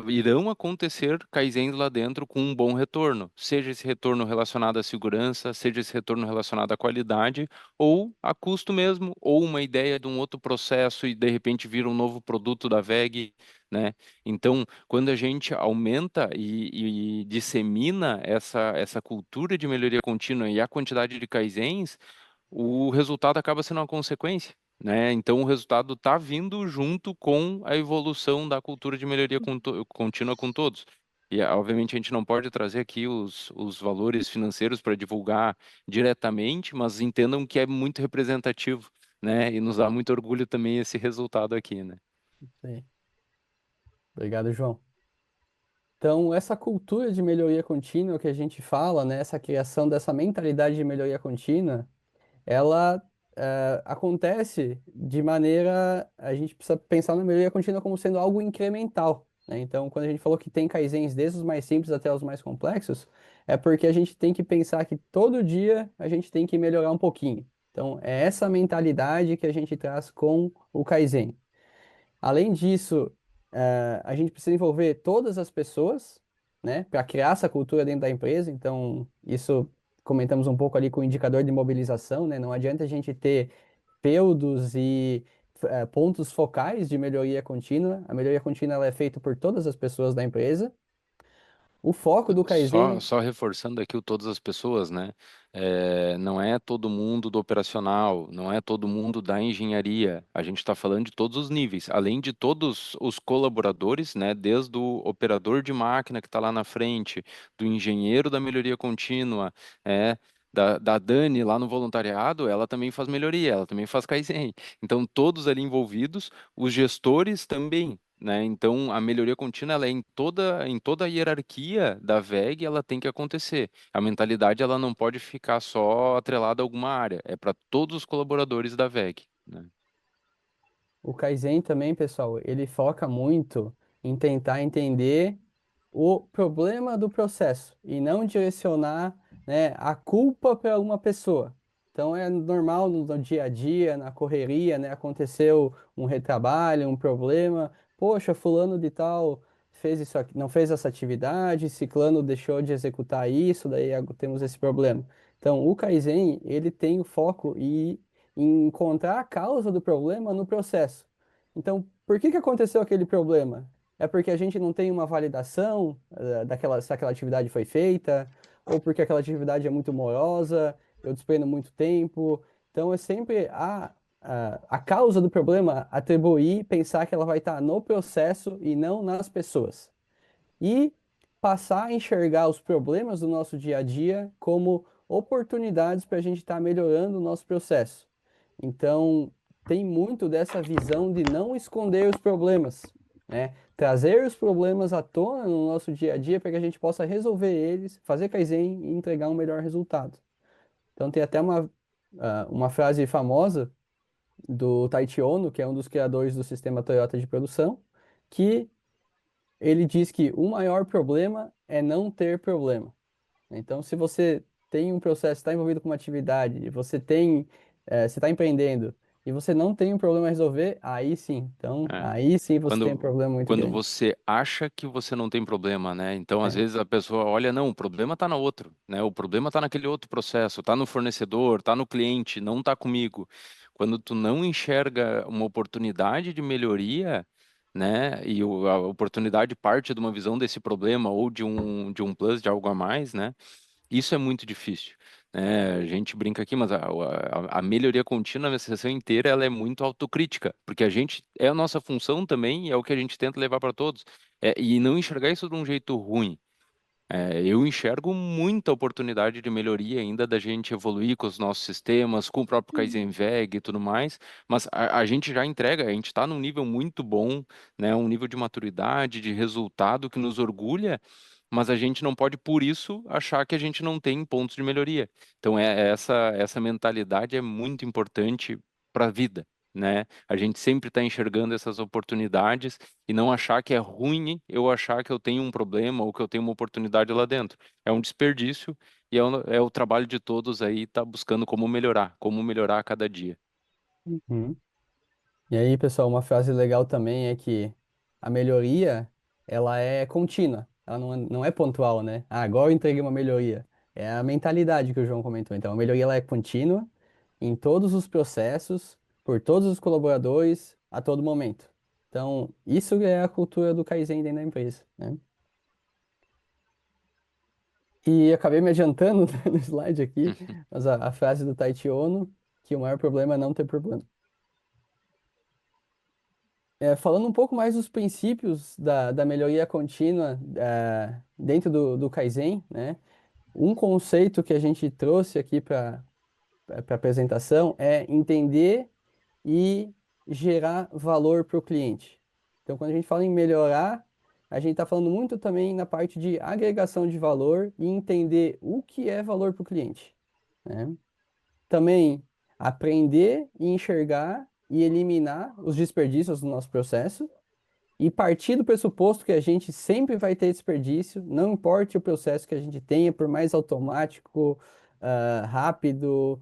A: irão acontecer Kaizens lá dentro com um bom retorno, seja esse retorno relacionado à segurança, seja esse retorno relacionado à qualidade, ou a custo mesmo, ou uma ideia de um outro processo e de repente vira um novo produto da VEG, né? Então, quando a gente aumenta e dissemina essa cultura de melhoria contínua e a quantidade de Kaizens, o resultado acaba sendo uma consequência, né? Então o resultado está vindo junto com a evolução da cultura de melhoria contínua com todos. E obviamente a gente não pode trazer aqui os valores financeiros para divulgar diretamente, mas entendam que é muito representativo, né? E nos dá muito orgulho também esse resultado aqui, né?
B: Sim. Obrigado, João. Então, essa cultura de melhoria contínua que a gente fala, né, essa criação dessa mentalidade de melhoria contínua, ela acontece de maneira, a gente precisa pensar na melhoria contínua como sendo algo incremental, né? Então, quando a gente falou que tem kaizens desde os mais simples até os mais complexos, é porque a gente tem que pensar que todo dia a gente tem que melhorar um pouquinho. Então, é essa mentalidade que a gente traz com o kaizen. Além disso, a gente precisa envolver todas as pessoas, né, para criar essa cultura dentro da empresa. Então, isso comentamos um pouco ali com o indicador de mobilização, né? Não adianta a gente ter feudos e pontos focais de melhoria contínua. A melhoria contínua ela é feita por todas as pessoas da empresa. O foco do
A: Só,
B: Kaizen,
A: só reforçando aqui o todas as pessoas, né? Não é todo mundo do operacional, não é todo mundo da engenharia. A gente está falando de todos os níveis, além de todos os colaboradores, né? Desde o operador de máquina que está lá na frente, do engenheiro da melhoria contínua, é, da Dani lá no voluntariado, ela também faz melhoria, ela também faz Kaizen. Então, todos ali envolvidos, os gestores também, né? Então, a melhoria contínua ela é em toda a hierarquia da VEG, ela tem que acontecer. A mentalidade ela não pode ficar só atrelada a alguma área, é para todos os colaboradores da VEG, né?
B: o Kaizen também, pessoal, ele foca muito em tentar entender o problema do processo e não direcionar, né, a culpa para alguma pessoa. Então é normal no dia a dia, na correria, né, aconteceu um retrabalho, um problema, poxa, fulano de tal fez isso aqui, não fez essa atividade, ciclano deixou de executar isso, daí temos esse problema. Então o Kaizen, ele tem o foco em encontrar a causa do problema no processo. Então, por que que aconteceu aquele problema? É porque a gente não tem uma validação se aquela atividade foi feita, ou porque aquela atividade é muito morosa, eu despendo muito tempo. Então é sempre a causa do problema atribuir, pensar que ela vai estar no processo e não nas pessoas. E passar a enxergar os problemas do nosso dia a dia como oportunidades para a gente estar melhorando o nosso processo. Então, tem muito dessa visão de não esconder os problemas, né? Trazer os problemas à tona no nosso dia a dia para que a gente possa resolver eles, fazer Kaizen e entregar um melhor resultado. Então, tem até uma frase famosa do Taiichi Ohno, que é um dos criadores do sistema Toyota de produção, que ele diz que o maior problema é não ter problema. Então, se você tem um processo, está envolvido com uma atividade, você está empreendendo e você não tem um problema a resolver, aí sim. Então,
A: É.
B: aí sim você tem um
A: Quando,
B: problema muito
A: quando
B: grande.
A: você acha que você não tem problema, né? Então, às
B: É.
A: vezes a pessoa olha, não, o problema está no outro, né? O problema está naquele outro processo, está no fornecedor, está no cliente, não está comigo. Quando tu não enxerga uma oportunidade de melhoria, né? E a oportunidade parte de uma visão desse problema ou de um plus, de algo a mais, né? Isso é muito difícil, né? A gente brinca aqui, mas a melhoria contínua na sessão inteira ela é muito autocrítica, porque a gente é a nossa função também e é o que a gente tenta levar para todos. E não enxergar isso de um jeito ruim. Eu enxergo muita oportunidade de melhoria ainda da gente evoluir com os nossos sistemas, com o próprio Kaizen VEG e tudo mais, mas a gente já entrega, a gente está num nível muito bom, né? Um nível de maturidade, de resultado que nos orgulha, mas a gente não pode, por isso, achar que a gente não tem pontos de melhoria. Então, essa mentalidade é muito importante para a vida, né? A gente sempre está enxergando essas oportunidades e não achar que é ruim eu achar que eu tenho um problema ou que eu tenho uma oportunidade lá dentro. É um desperdício e é o trabalho de todos aí estar buscando como melhorar a cada dia.
B: Uhum. E aí, pessoal, uma frase legal também é que a melhoria ela é contínua, ela não é pontual, né? Ah, agora eu entreguei uma melhoria. É a mentalidade que o João comentou. Então, a melhoria ela é contínua em todos os processos, por todos os colaboradores, a todo momento. Então, isso é a cultura do Kaizen dentro da empresa, né? E acabei me adiantando no slide aqui, mas a frase do Taichi Ono, que o maior problema é não ter problema. Falando um pouco mais dos princípios da melhoria contínua dentro do Kaizen, né? Um conceito que a gente trouxe aqui para a apresentação é entender e gerar valor para o cliente. Então, quando a gente fala em melhorar, a gente está falando muito também na parte de agregação de valor e entender o que é valor para o cliente, né? Também aprender e enxergar e eliminar os desperdícios do nosso processo e partir do pressuposto que a gente sempre vai ter desperdício, não importa o processo que a gente tenha, por mais automático, rápido,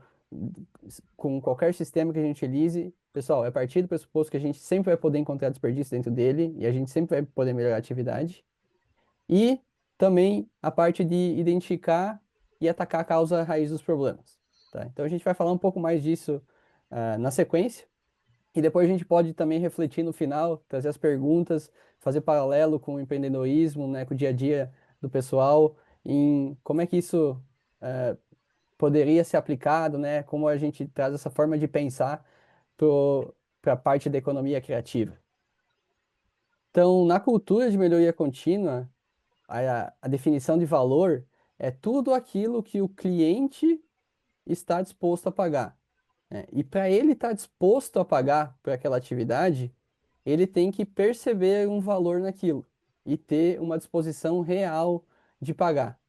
B: com qualquer sistema que a gente utilize. Pessoal, é partir do pressuposto que a gente sempre vai poder encontrar desperdício dentro dele e a gente sempre vai poder melhorar a atividade. E também a parte de identificar e atacar a causa raiz dos problemas. Tá? Então a gente vai falar um pouco mais disso na sequência. E depois a gente pode também refletir no final, trazer as perguntas, fazer paralelo com o empreendedorismo, né, com o dia a dia do pessoal, em como é que isso poderia ser aplicado, né, como a gente traz essa forma de pensar para a parte da economia criativa. Então, na cultura de melhoria contínua, a definição de valor é tudo aquilo que o cliente está disposto a pagar, né? E para ele estar disposto a pagar por aquela atividade, ele tem que perceber um valor naquilo e ter uma disposição real de pagar,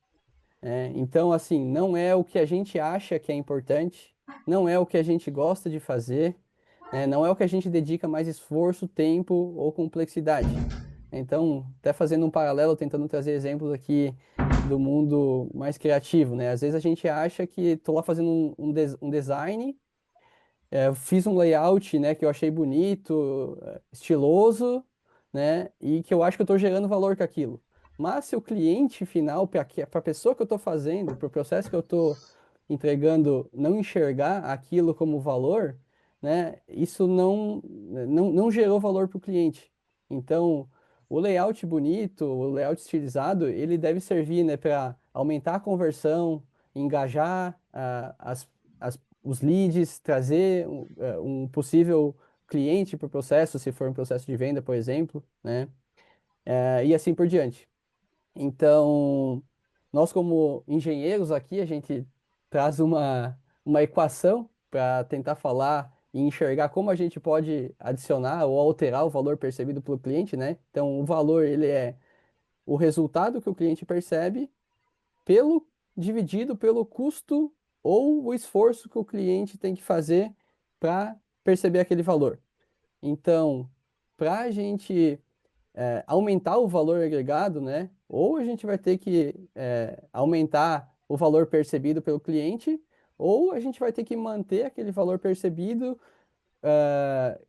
B: né? Então, assim, não é o que a gente acha que é importante, não é o que a gente gosta de fazer, né? Não é o que a gente dedica mais esforço, tempo ou complexidade. Então, até fazendo um paralelo, tentando trazer exemplos aqui do mundo mais criativo, né? Às vezes a gente acha que estou lá fazendo um design, eu fiz um layout, né, que eu achei bonito, estiloso, né, e que eu acho que eu estou gerando valor com aquilo. Mas se o cliente final, para a pessoa que eu estou fazendo, para o processo que eu estou entregando, não enxergar aquilo como valor, né, isso não gerou valor para o cliente. Então, o layout bonito, o layout estilizado, ele deve servir, né, para aumentar a conversão, engajar os leads, trazer um possível cliente para o processo, se for um processo de venda, por exemplo, né? E assim por diante. Então, nós como engenheiros aqui, a gente traz uma equação para tentar falar e enxergar como a gente pode adicionar ou alterar o valor percebido pelo cliente, né? Então, o valor, ele é o resultado que o cliente percebe pelo dividido pelo custo ou o esforço que o cliente tem que fazer para perceber aquele valor. Então, para a gente aumentar o valor agregado, né? Ou a gente vai ter que aumentar o valor percebido pelo cliente, ou a gente vai ter que manter aquele valor percebido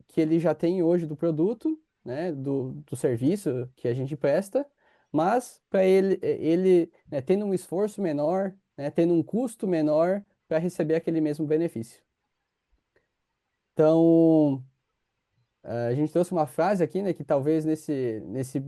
B: que ele já tem hoje do produto, né, do serviço que a gente presta, mas para ele né, tendo um esforço menor, né, tendo um custo menor para receber aquele mesmo benefício. Então, a gente trouxe uma frase aqui, né, que talvez nesse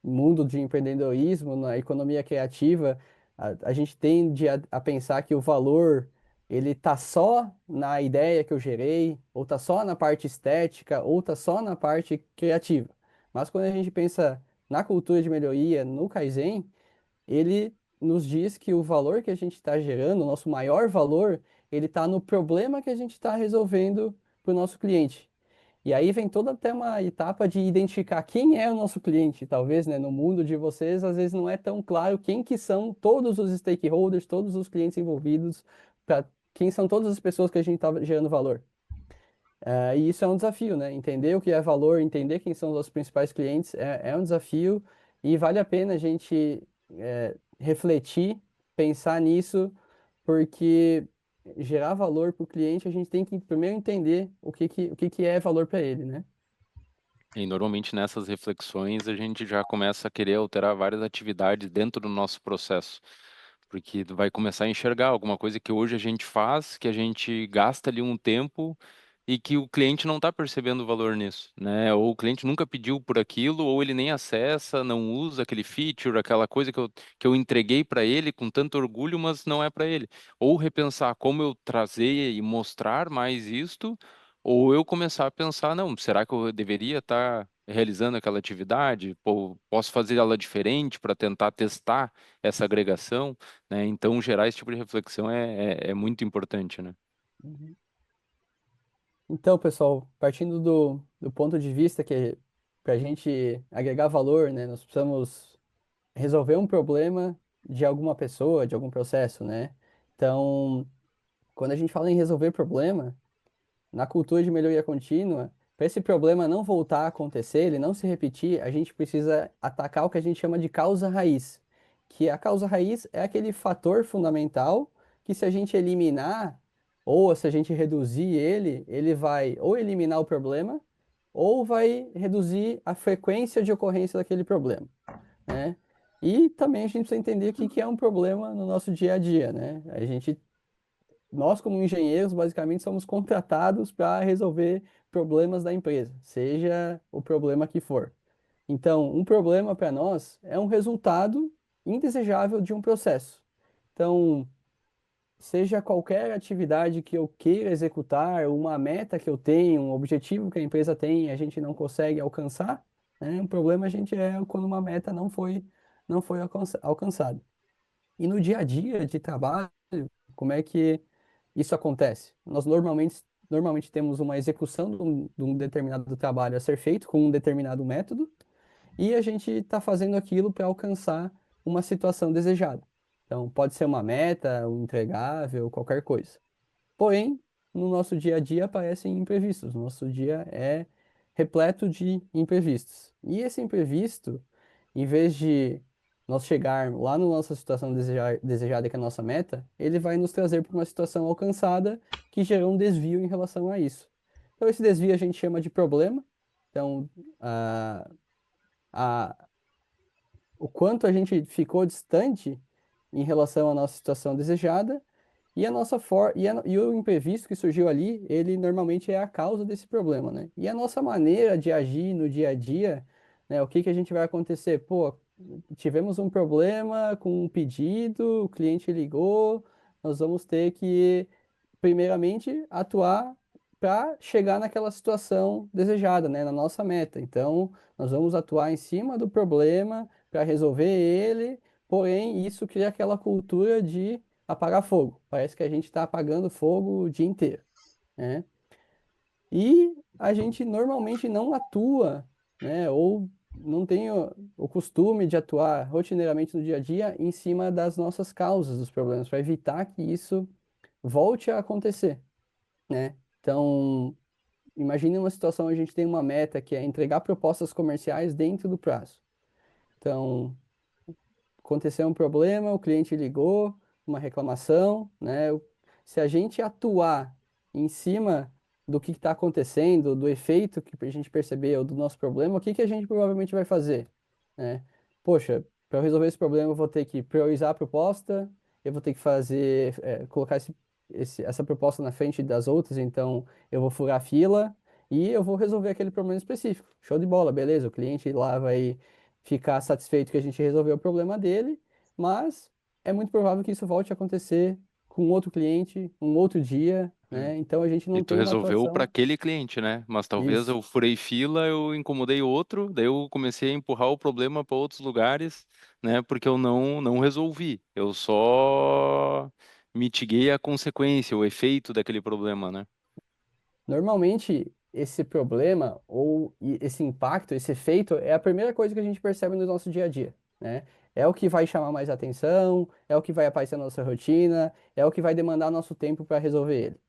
B: mundo de empreendedorismo, na economia criativa, a gente tende a pensar que o valor ele tá só na ideia que eu gerei, ou tá só na parte estética, ou tá só na parte criativa. Mas quando a gente pensa na cultura de melhoria, no Kaizen, ele nos diz que o valor que a gente está gerando, o nosso maior valor, ele está no problema que a gente está resolvendo para o nosso cliente. E aí vem toda até uma etapa de identificar quem é o nosso cliente. Talvez, né, no mundo de vocês, às vezes não é tão claro quem que são todos os stakeholders, todos os clientes envolvidos, para quem são todas as pessoas que a gente está gerando valor. E isso é um desafio, né? Entender o que é valor, entender quem são os principais clientes é um desafio e vale a pena a gente refletir, pensar nisso, porque gerar valor para o cliente, a gente tem que primeiro entender o que que é valor para ele, né?
A: E normalmente nessas reflexões a gente já começa a querer alterar várias atividades dentro do nosso processo, porque tu vai começar a enxergar alguma coisa que hoje a gente faz, que a gente gasta ali um tempo e que o cliente não está percebendo o valor nisso, né? Ou o cliente nunca pediu por aquilo, ou ele nem acessa, não usa aquele feature, aquela coisa que eu entreguei para ele com tanto orgulho, mas não é para ele. Ou repensar como eu trazer e mostrar mais isto, ou eu começar a pensar, não, será que eu deveria estar realizando aquela atividade? Pô, posso fazer ela diferente para tentar testar essa agregação, né? Então, gerar esse tipo de reflexão é muito importante, né?
B: Uhum. Então, pessoal, partindo do ponto de vista que para a gente agregar valor, né, nós precisamos resolver um problema de alguma pessoa, de algum processo, né? Então, quando a gente fala em resolver problema, na cultura de melhoria contínua, para esse problema não voltar a acontecer, ele não se repetir, a gente precisa atacar o que a gente chama de causa raiz, que a causa raiz é aquele fator fundamental que se a gente eliminar ou se a gente reduzir ele, ele vai ou eliminar o problema ou vai reduzir a frequência de ocorrência daquele problema, né? E também a gente precisa entender o que que é um problema no nosso dia a dia, né? Nós, como engenheiros, basicamente somos contratados para resolver problemas da empresa, seja o problema que for. Então, um problema para nós é um resultado indesejável de um processo. Então, seja qualquer atividade que eu queira executar, uma meta que eu tenho, um objetivo que a empresa tem e a gente não consegue alcançar, né? Um problema a gente é quando uma meta não foi alcançada. E no dia a dia de trabalho, como é que isso acontece? Nós normalmente temos uma execução de um determinado trabalho a ser feito com um determinado método, e a gente está fazendo aquilo para alcançar uma situação desejada. Então, pode ser uma meta, um entregável, qualquer coisa. Porém, no nosso dia a dia aparecem imprevistos. Nosso dia é repleto de imprevistos. E esse imprevisto, em vez de nós chegar lá na nossa situação desejada, que é a nossa meta, ele vai nos trazer para uma situação alcançada que gerou um desvio em relação a isso. Então, esse desvio a gente chama de problema. Então, a, a, o quanto a gente ficou distante em relação à nossa situação desejada e a nossa e o imprevisto que surgiu ali, ele normalmente é a causa desse problema, né? E a nossa maneira de agir no dia a dia, né? O que que a gente vai acontecer? Pô, tivemos um problema com um pedido, o cliente ligou, nós vamos ter que primeiramente atuar para chegar naquela situação desejada, né? Na nossa meta. Então, nós vamos atuar em cima do problema para resolver ele, porém, isso cria aquela cultura de apagar fogo. Parece que a gente está apagando fogo o dia inteiro, né? E a gente normalmente não atua, né? Ou não tem o costume de atuar rotineiramente no dia a dia em cima das nossas causas dos problemas, para evitar que isso volte a acontecer, né? Então, imagine uma situação onde a gente tem uma meta que é entregar propostas comerciais dentro do prazo. Então, aconteceu um problema, o cliente ligou, uma reclamação, né? Se a gente atuar em cima do que está acontecendo, do efeito que a gente percebeu do nosso problema, o que que a gente provavelmente vai fazer, né? Poxa, para resolver esse problema, eu vou ter que priorizar a proposta, eu vou ter que colocar essa proposta na frente das outras, então eu vou furar a fila e eu vou resolver aquele problema específico. Show de bola, beleza? O cliente lá vai ficar satisfeito que a gente resolveu o problema dele, mas é muito provável que isso volte a acontecer com outro cliente, um outro dia,
A: Hum.
B: né? Então a gente
A: E
B: não
A: tu
B: tem uma
A: resolveu para
B: atuação.
A: aquele cliente, né? Mas talvez
B: Isso.
A: eu furei fila, eu incomodei outro, daí eu comecei a empurrar o problema para outros lugares, né? Porque eu não resolvi, eu só mitiguei a consequência, o efeito daquele problema, né?
B: Normalmente, esse problema ou esse impacto, esse efeito, é a primeira coisa que a gente percebe no nosso dia a dia, né? É o que vai chamar mais atenção, é o que vai aparecer na nossa rotina, é o que vai demandar nosso tempo para resolver ele.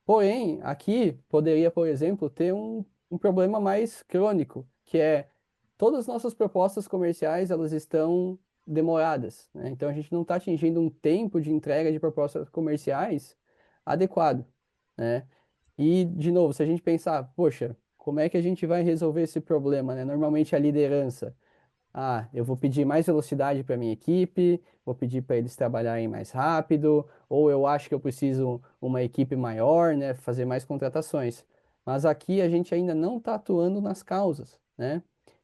B: Porém, aqui poderia, por exemplo, ter um problema mais crônico, que é todas as nossas propostas comerciais, elas estão demoradas, né? Então a gente não está atingindo um tempo de entrega de propostas comerciais adequado, né? E, de novo, se a gente pensar, poxa, como é que a gente vai resolver esse problema, né? Normalmente a liderança. Eu vou pedir mais velocidade para minha equipe, vou pedir para eles trabalharem mais rápido, ou eu acho que eu preciso uma equipe maior, né, fazer mais contratações. Mas aqui a gente ainda não está atuando nas causas, né?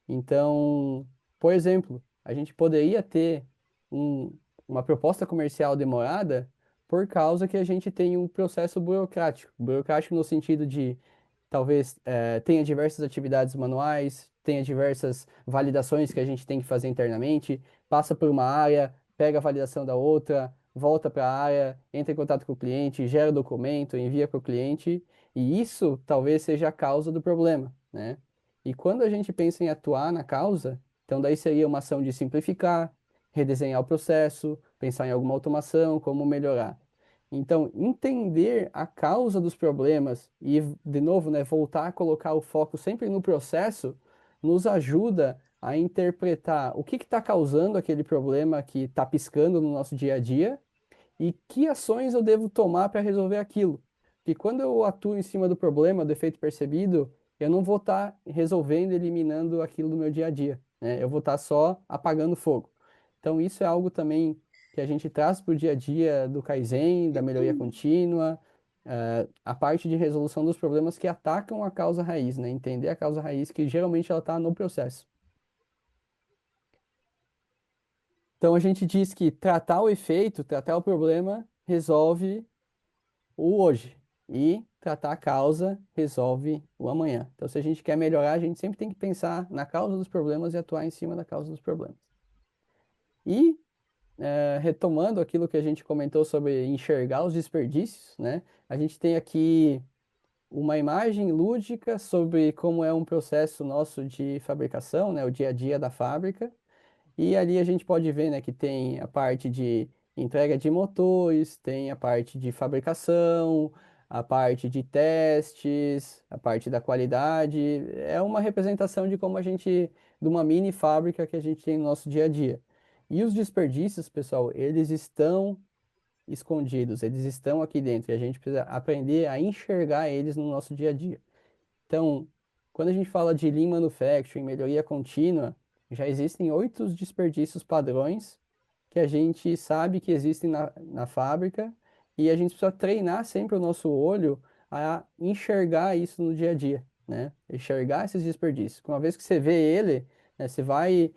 B: Então, por exemplo, a gente poderia ter um- uma proposta comercial demorada por causa que a gente tem um processo burocrático. Burocrático no sentido de talvez tenha diversas atividades manuais, tenha diversas validações que a gente tem que fazer internamente, passa por uma área, pega a validação da outra, volta para a área, entra em contato com o cliente, gera o documento, envia para o cliente, e isso talvez seja a causa do problema, né? E quando a gente pensa em atuar na causa, então daí seria uma ação de simplificar, redesenhar o processo, pensar em alguma automação, como melhorar. Então, entender a causa dos problemas e, de novo, né, voltar a colocar o foco sempre no processo, nos ajuda a interpretar o que está causando aquele problema que está piscando no nosso dia a dia e que ações eu devo tomar para resolver aquilo. Porque quando eu atuo em cima do problema, do efeito percebido, eu não vou estar resolvendo, eliminando aquilo do meu dia a dia, né? Eu vou estar só apagando fogo. Então, isso é algo também que a gente traz para o dia a dia do Kaizen, da melhoria contínua, a parte de resolução dos problemas que atacam a causa raiz, né? Entender a causa raiz, que geralmente ela está no processo. Então, a gente diz que tratar o efeito, tratar o problema, resolve o hoje. E tratar a causa resolve o amanhã. Então, se a gente quer melhorar, a gente sempre tem que pensar na causa dos problemas e atuar em cima da causa dos problemas. E, retomando aquilo que a gente comentou sobre enxergar os desperdícios, né? A gente tem aqui uma imagem lúdica sobre como é um processo nosso de fabricação, né? O dia a dia da fábrica. E ali a gente pode ver, né, que tem a parte de entrega de motores, tem a parte de fabricação, a parte de testes, a parte da qualidade. É uma representação de como a gente, de uma mini fábrica que a gente tem no nosso dia a dia. E os desperdícios, pessoal, eles estão escondidos, eles estão aqui dentro e a gente precisa aprender a enxergar eles no nosso dia a dia. Então, quando a gente fala de Lean Manufacturing, melhoria contínua, já existem 8 desperdícios padrões que a gente sabe que existem na fábrica e a gente precisa treinar sempre o nosso olho a enxergar isso no dia a dia, né? Enxergar esses desperdícios. Uma vez que você vê ele, né, você vai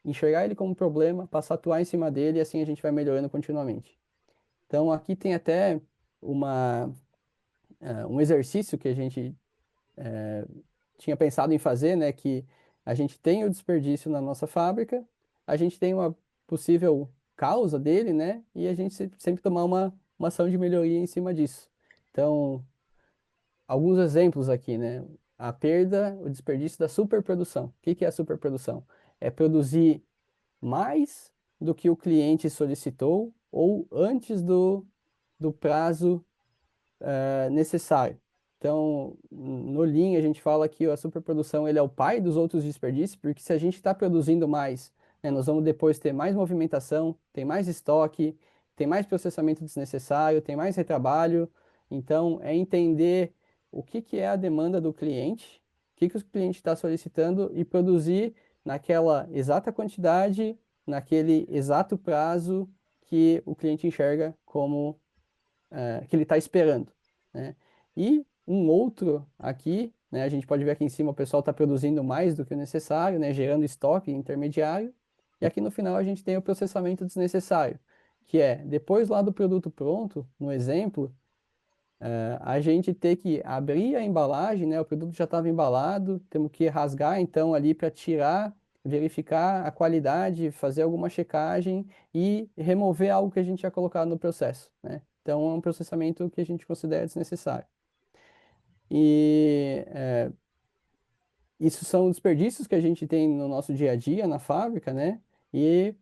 B: enxergar ele como problema, passar a atuar em cima dele e assim a gente vai melhorando continuamente. Então, aqui tem até uma, um exercício que a gente tinha pensado em fazer, né, que a gente tem o desperdício na nossa fábrica, a gente tem uma possível causa dele, né, e a gente sempre tomar uma ação de melhoria em cima disso. Então, alguns exemplos aqui, né, a perda, o desperdício da superprodução. O que que é a superprodução? É produzir mais do que o cliente solicitou ou antes do prazo necessário. Então, no Lean, a gente fala que a superprodução ele é o pai dos outros desperdícios, porque se a gente está produzindo mais, né, nós vamos depois ter mais movimentação, tem mais estoque, tem mais processamento desnecessário, tem mais retrabalho. Então, é entender o que que é a demanda do cliente, o que que o cliente está solicitando e produzir naquela exata quantidade, naquele exato prazo que o cliente enxerga como que ele está esperando, né? E um outro aqui, né, a gente pode ver aqui em cima o pessoal está produzindo mais do que o necessário, né, gerando estoque intermediário, e aqui no final a gente tem o processamento desnecessário, que é depois lá do produto pronto, no exemplo, a gente ter que abrir a embalagem, né, o produto já estava embalado, temos que rasgar então ali para tirar, verificar a qualidade, fazer alguma checagem e remover algo que a gente tinha colocado no processo, né? Então, é um processamento que a gente considera desnecessário. E isso são desperdícios que a gente tem no nosso dia a dia, na fábrica, né? E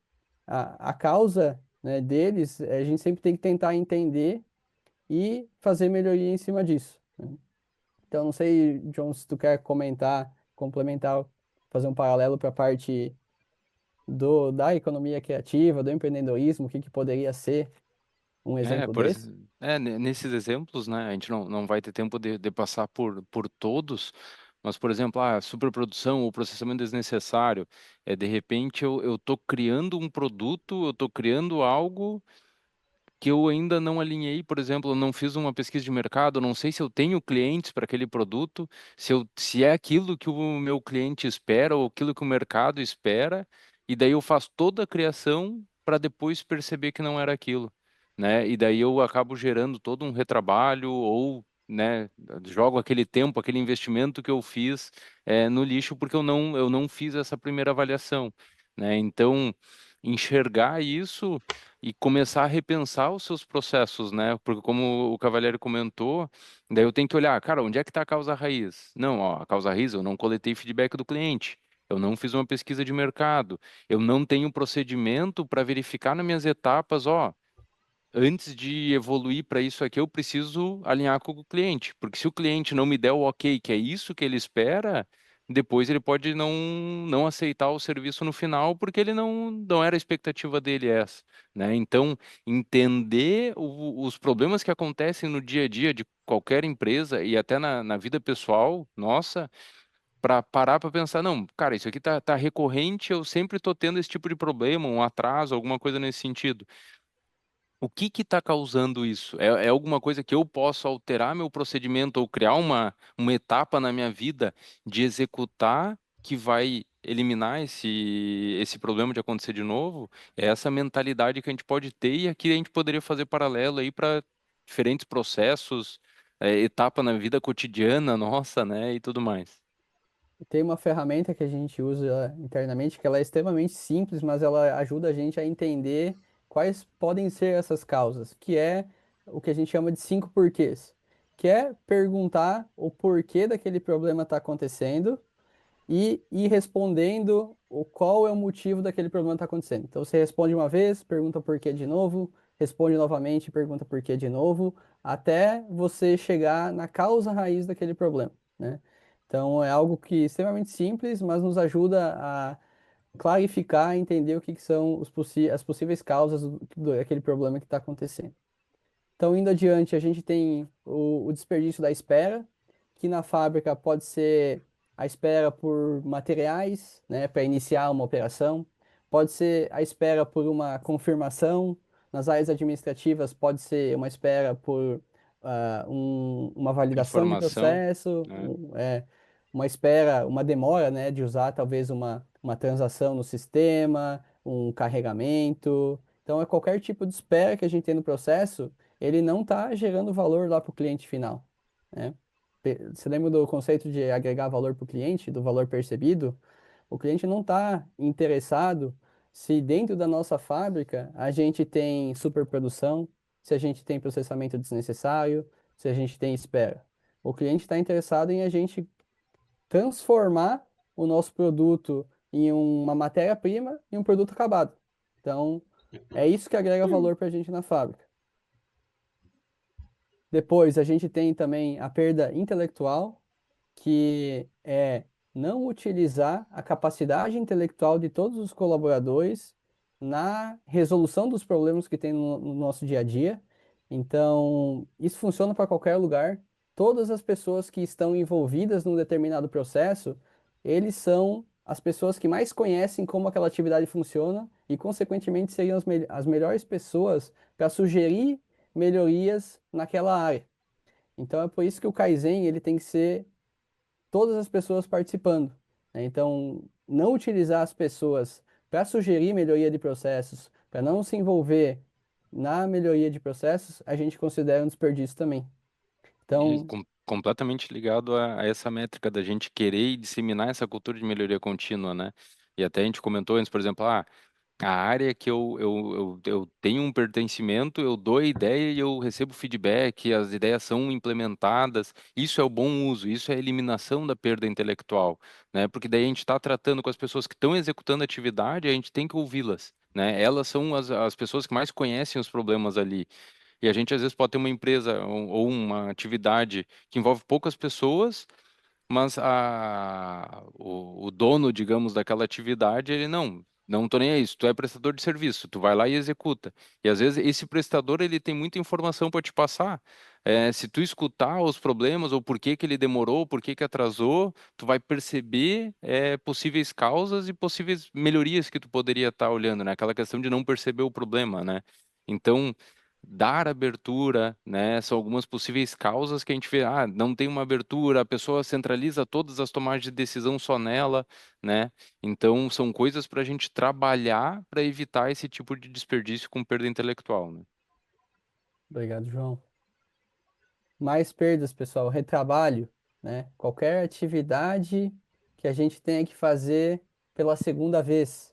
B: a causa, né, deles, a gente sempre tem que tentar entender e fazer melhoria em cima disso, né? Então, não sei, John, se tu quer comentar, complementar, fazer um paralelo para a parte da economia criativa, do empreendedorismo, o que que poderia ser um exemplo desse?
A: Nesses exemplos, né, a gente não vai ter tempo de passar por todos, Mas, por exemplo, superprodução ou processamento desnecessário, de repente eu estou criando um produto, eu estou criando algo que eu ainda não alinhei, por exemplo, eu não fiz uma pesquisa de mercado, eu não sei se eu tenho clientes para aquele produto, se é aquilo que o meu cliente espera ou aquilo que o mercado espera, e daí eu faço toda a criação para depois perceber que não era aquilo, né? E daí eu acabo gerando todo um retrabalho ou, né, jogo aquele tempo, aquele investimento que eu fiz no lixo porque eu não fiz essa primeira avaliação, né? Então, enxergar isso e começar a repensar os seus processos, né? Porque como o Cavalieri comentou, daí eu tenho que olhar, cara, onde é que está a causa raiz? Não, ó, a causa raiz, eu não coletei feedback do cliente, eu não fiz uma pesquisa de mercado, eu não tenho procedimento para verificar nas minhas etapas, ó, antes de evoluir para isso aqui, eu preciso alinhar com o cliente, porque se o cliente não me der o ok, que é isso que ele espera, depois ele pode não aceitar o serviço no final, porque ele não era a expectativa dele essa, né? Então, entender os problemas que acontecem no dia a dia de qualquer empresa e até na vida pessoal, nossa, para parar para pensar, não, cara, isso aqui tá recorrente, eu sempre tô tendo esse tipo de problema, um atraso, alguma coisa nesse sentido. O que está causando isso? É alguma coisa que eu posso alterar meu procedimento ou criar uma etapa na minha vida de executar que vai eliminar esse problema de acontecer de novo? É essa mentalidade que a gente pode ter e aqui a gente poderia fazer paralelo aí para diferentes processos, etapa na vida cotidiana nossa, né, e tudo mais.
B: Tem uma ferramenta que a gente usa internamente que ela é extremamente simples, mas ela ajuda a gente a entender quais podem ser essas causas, que é o que a gente chama de 5 porquês, que é perguntar o porquê daquele problema está acontecendo e ir respondendo qual é o motivo daquele problema estar acontecendo. Então você responde uma vez, pergunta por quê de novo, responde novamente, pergunta por quê de novo, até você chegar na causa raiz daquele problema, né? Então é algo que é extremamente simples, mas nos ajuda a clarificar, entender o que que são as possíveis causas daquele problema que está acontecendo. Então, indo adiante, a gente tem o desperdício da espera, que na fábrica pode ser a espera por materiais, né, para iniciar uma operação, pode ser a espera por uma confirmação, nas áreas administrativas pode ser uma espera por uma validação de
A: Informação,
B: processo,
A: né?
B: uma espera, uma demora, né, de usar talvez uma transação no sistema, um carregamento. Então, é qualquer tipo de espera que a gente tem no processo, ele não está gerando valor lá para o cliente final, né? Você lembra do conceito de agregar valor para o cliente, do valor percebido? O cliente não está interessado se dentro da nossa fábrica a gente tem superprodução, se a gente tem processamento desnecessário, se a gente tem espera. O cliente está interessado em a gente transformar o nosso produto em uma matéria-prima e um produto acabado. Então, é isso que agrega valor para a gente na fábrica. Depois, a gente tem também a perda intelectual, que é não utilizar a capacidade intelectual de todos os colaboradores na resolução dos problemas que tem no nosso dia a dia. Então, isso funciona para qualquer lugar. Todas as pessoas que estão envolvidas num determinado processo, eles são as pessoas que mais conhecem como aquela atividade funciona e, consequentemente, seriam as melhores pessoas para sugerir melhorias naquela área. Então, é por isso que o Kaizen ele tem que ser todas as pessoas participando, né? Então, não utilizar as pessoas para sugerir melhoria de processos, para não se envolver na melhoria de processos, a gente considera um desperdício também.
A: E
B: Então,
A: completamente ligado a essa métrica da gente querer e disseminar essa cultura de melhoria contínua, né? E até a gente comentou antes, por exemplo, a área que eu tenho um pertencimento, eu dou a ideia e eu recebo feedback, as ideias são implementadas. Isso é o bom uso, isso é a eliminação da perda intelectual, né? Porque daí a gente está tratando com as pessoas que estão executando a atividade, a gente tem que ouvi-las, né? Elas são as pessoas que mais conhecem os problemas ali. E a gente às vezes pode ter uma empresa ou uma atividade que envolve poucas pessoas, mas o dono, digamos, daquela atividade, ele não tô nem aí, isso, tu é prestador de serviço, tu vai lá e executa. E às vezes esse prestador, ele tem muita informação para te passar, se tu escutar os problemas ou por que que ele demorou, por que que atrasou, tu vai perceber possíveis causas e possíveis melhorias que tu poderia estar olhando, né? Aquela questão de não perceber o problema, né? Então, dar abertura, né? São algumas possíveis causas que a gente vê, não tem uma abertura, a pessoa centraliza todas as tomadas de decisão só nela, né? Então, são coisas para a gente trabalhar para evitar esse tipo de desperdício com perda intelectual, né?
B: Obrigado, João. Mais perdas, pessoal, retrabalho, né? Qualquer atividade que a gente tenha que fazer pela segunda vez.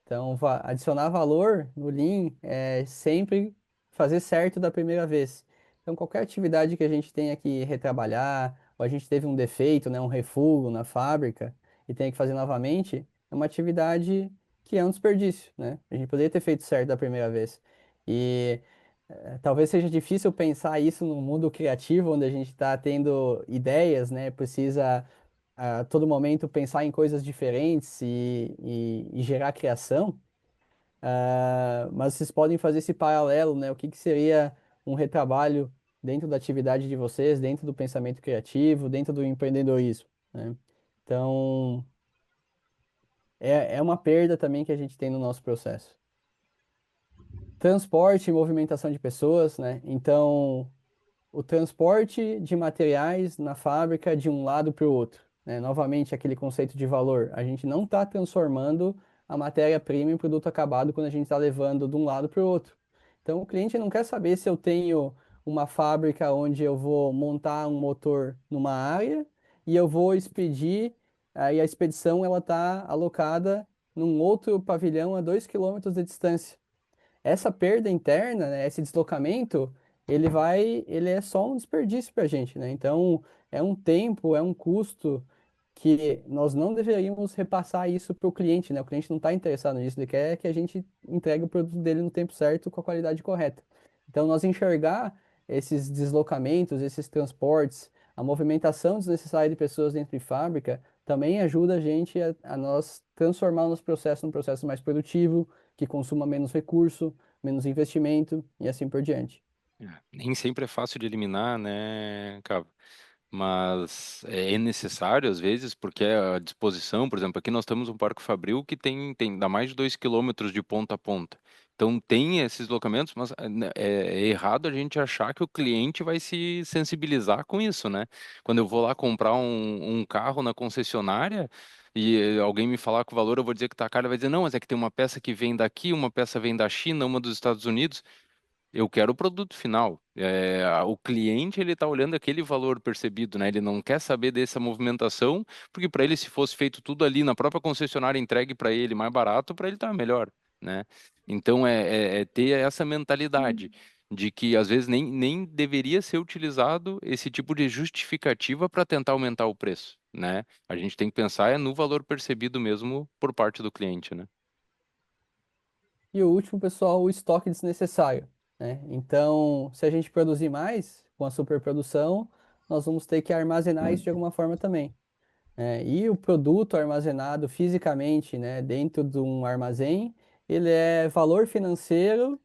B: Então, adicionar valor no Lean é sempre fazer certo da primeira vez. Então, qualquer atividade que a gente tenha que retrabalhar, ou a gente teve um defeito, né, um refúgio na fábrica e tenha que fazer novamente, é uma atividade que é um desperdício, né? A gente poderia ter feito certo da primeira vez. E talvez seja difícil pensar isso no mundo criativo, onde a gente está tendo ideias, né? Precisa a todo momento pensar em coisas diferentes e gerar criação. Mas vocês podem fazer esse paralelo, né? O que que seria um retrabalho dentro da atividade de vocês, dentro do pensamento criativo, dentro do empreendedorismo, né? Então, é uma perda também que a gente tem no nosso processo. Transporte e movimentação de pessoas, né? Então, o transporte de materiais na fábrica de um lado para o outro, né? Novamente, aquele conceito de valor. A gente não está transformando a matéria-prima em produto acabado quando a gente está levando de um lado para o outro. Então, o cliente não quer saber se eu tenho uma fábrica onde eu vou montar um motor numa área e eu vou expedir, aí a expedição ela está alocada num outro pavilhão a 2 quilômetros de distância. Essa perda interna, né, esse deslocamento, ele é só um desperdício para a gente, né? Então, é um tempo, é um custo que nós não deveríamos repassar isso para o cliente, né? O cliente não está interessado nisso, ele quer que a gente entregue o produto dele no tempo certo, com a qualidade correta. Então, nós enxergar esses deslocamentos, esses transportes, a movimentação desnecessária de pessoas dentro de fábrica, também ajuda a gente a nós transformar o nosso processo num processo mais produtivo, que consuma menos recurso, menos investimento e assim por diante.
A: Nem sempre é fácil de eliminar, né, cara? Mas é necessário às vezes, porque a disposição, por exemplo, aqui nós temos um Parque Fabril que dá mais de 2 quilômetros de ponta a ponta. Então tem esses deslocamentos, mas é errado a gente achar que o cliente vai se sensibilizar com isso, né? Quando eu vou lá comprar um carro na concessionária e alguém me falar que o valor, eu vou dizer que tá caro, ele vai dizer, não, mas é que tem uma peça que vem daqui, uma peça vem da China, uma dos Estados Unidos. Eu quero o produto final. O cliente ele está olhando aquele valor percebido, né? Ele não quer saber dessa movimentação, porque para ele se fosse feito tudo ali na própria concessionária entregue para ele mais barato, para ele tá melhor, né? Então é ter essa mentalidade de que às vezes nem deveria ser utilizado esse tipo de justificativa para tentar aumentar o preço, né? A gente tem que pensar no valor percebido mesmo por parte do cliente, né?
B: E o último, pessoal, o estoque desnecessário, né? Então, se a gente produzir mais com a superprodução, nós vamos ter que armazenar isso de alguma forma também, né? E o produto armazenado fisicamente, né, dentro de um armazém, ele é valor financeiro,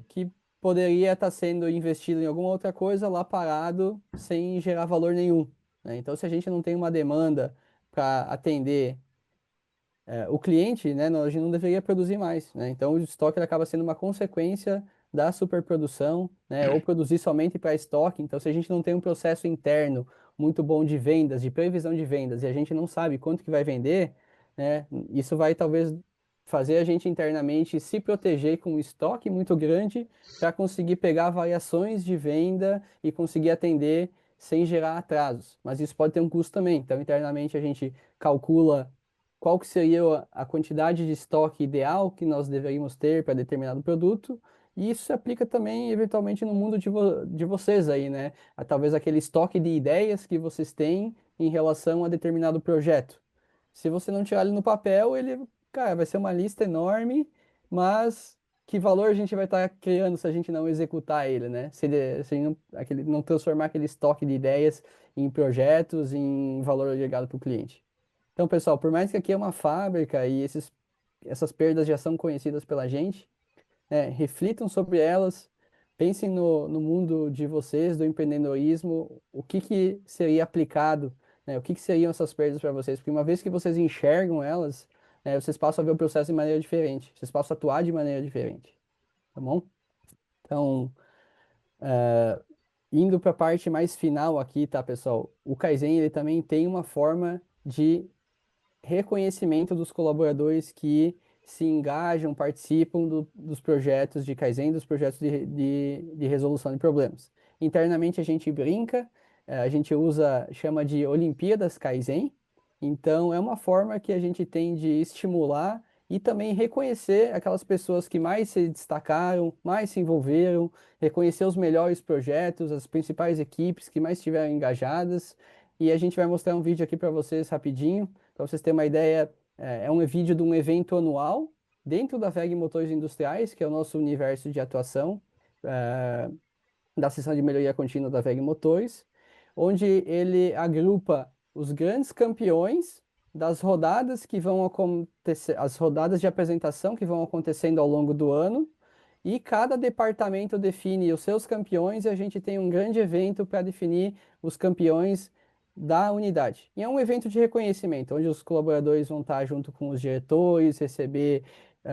B: que poderia estar sendo investido em alguma outra coisa lá parado sem gerar valor nenhum, né? Então, se a gente não tem uma demanda para atender o cliente, né, a gente não deveria produzir mais, né? Então o estoque ele acaba sendo uma consequência da superprodução, né, ou produzir somente para estoque. Então se a gente não tem um processo interno muito bom de vendas, de previsão de vendas, e a gente não sabe quanto que vai vender, né, isso vai talvez fazer a gente internamente se proteger com um estoque muito grande para conseguir pegar variações de venda e conseguir atender sem gerar atrasos. Mas isso pode ter um custo também. Então internamente a gente calcula qual que seria a quantidade de estoque ideal que nós deveríamos ter para determinado produto, e isso se aplica também, eventualmente, no mundo de vocês aí, né? Talvez aquele estoque de ideias que vocês têm em relação a determinado projeto. Se você não tirar ele no papel, ele, cara, vai ser uma lista enorme, mas que valor a gente vai estar criando se a gente não executar ele, né? Se não transformar aquele estoque de ideias em projetos, em valor agregado para o cliente. Então, pessoal, por mais que aqui é uma fábrica e essas perdas já são conhecidas pela gente, né, reflitam sobre elas, pensem no mundo de vocês, do empreendedorismo, o que que seria aplicado, né? O que que seriam essas perdas para vocês? Porque uma vez que vocês enxergam elas, né, vocês passam a ver o processo de maneira diferente, vocês passam a atuar de maneira diferente, tá bom? Então, indo para a parte mais final aqui, tá, pessoal? O Kaizen, ele também tem uma forma de reconhecimento dos colaboradores que se engajam, participam dos projetos de Kaizen, dos projetos de resolução de problemas. Internamente a gente brinca, a gente chama de Olimpíadas Kaizen, então é uma forma que a gente tem de estimular e também reconhecer aquelas pessoas que mais se destacaram, mais se envolveram, reconhecer os melhores projetos, as principais equipes que mais estiveram engajadas, e a gente vai mostrar um vídeo aqui para vocês rapidinho, para vocês terem uma ideia, é um vídeo de um evento anual dentro da WEG Motores Industriais, que é o nosso universo de atuação, da seção de melhoria contínua da WEG Motores, onde ele agrupa os grandes campeões das rodadas que vão acontecer, as rodadas de apresentação que vão acontecendo ao longo do ano, e cada departamento define os seus campeões e a gente tem um grande evento para definir os campeões da unidade. E é um evento de reconhecimento, onde os colaboradores vão estar junto com os diretores, receber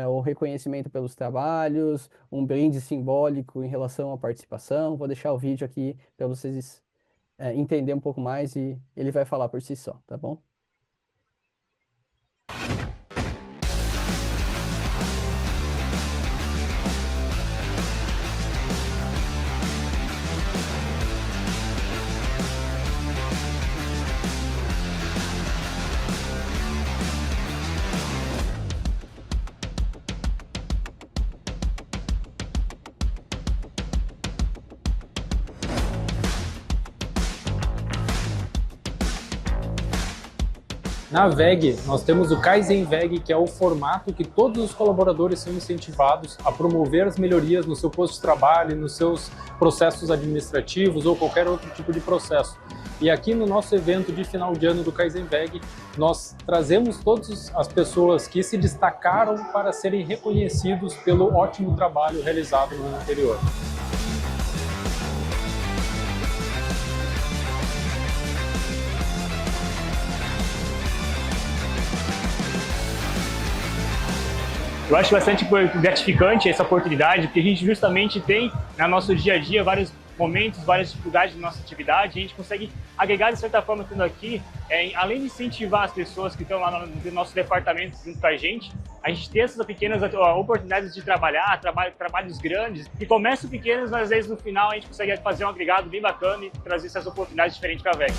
B: o reconhecimento pelos trabalhos, um brinde simbólico em relação à participação. Vou deixar o vídeo aqui para vocês entenderem um pouco mais e ele vai falar por si só, tá bom?
D: Na WEG, nós temos o Kaizen WEG, que é o formato que todos os colaboradores são incentivados a promover as melhorias no seu posto de trabalho, nos seus processos administrativos ou qualquer outro tipo de processo. E aqui no nosso evento de final de ano do Kaizen WEG, nós trazemos todas as pessoas que se destacaram para serem reconhecidos pelo ótimo trabalho realizado no ano anterior.
E: Eu acho bastante gratificante essa oportunidade, porque a gente justamente tem no nosso dia a dia vários momentos, várias dificuldades na nossa atividade, e a gente consegue agregar de certa forma tudo aqui, além de incentivar as pessoas que estão lá no nosso departamento junto com a gente ter essas pequenas oportunidades de trabalhar, trabalhos grandes, que começam pequenos, mas às vezes no final a gente consegue fazer um agregado bem bacana e trazer essas oportunidades diferentes para a WEG.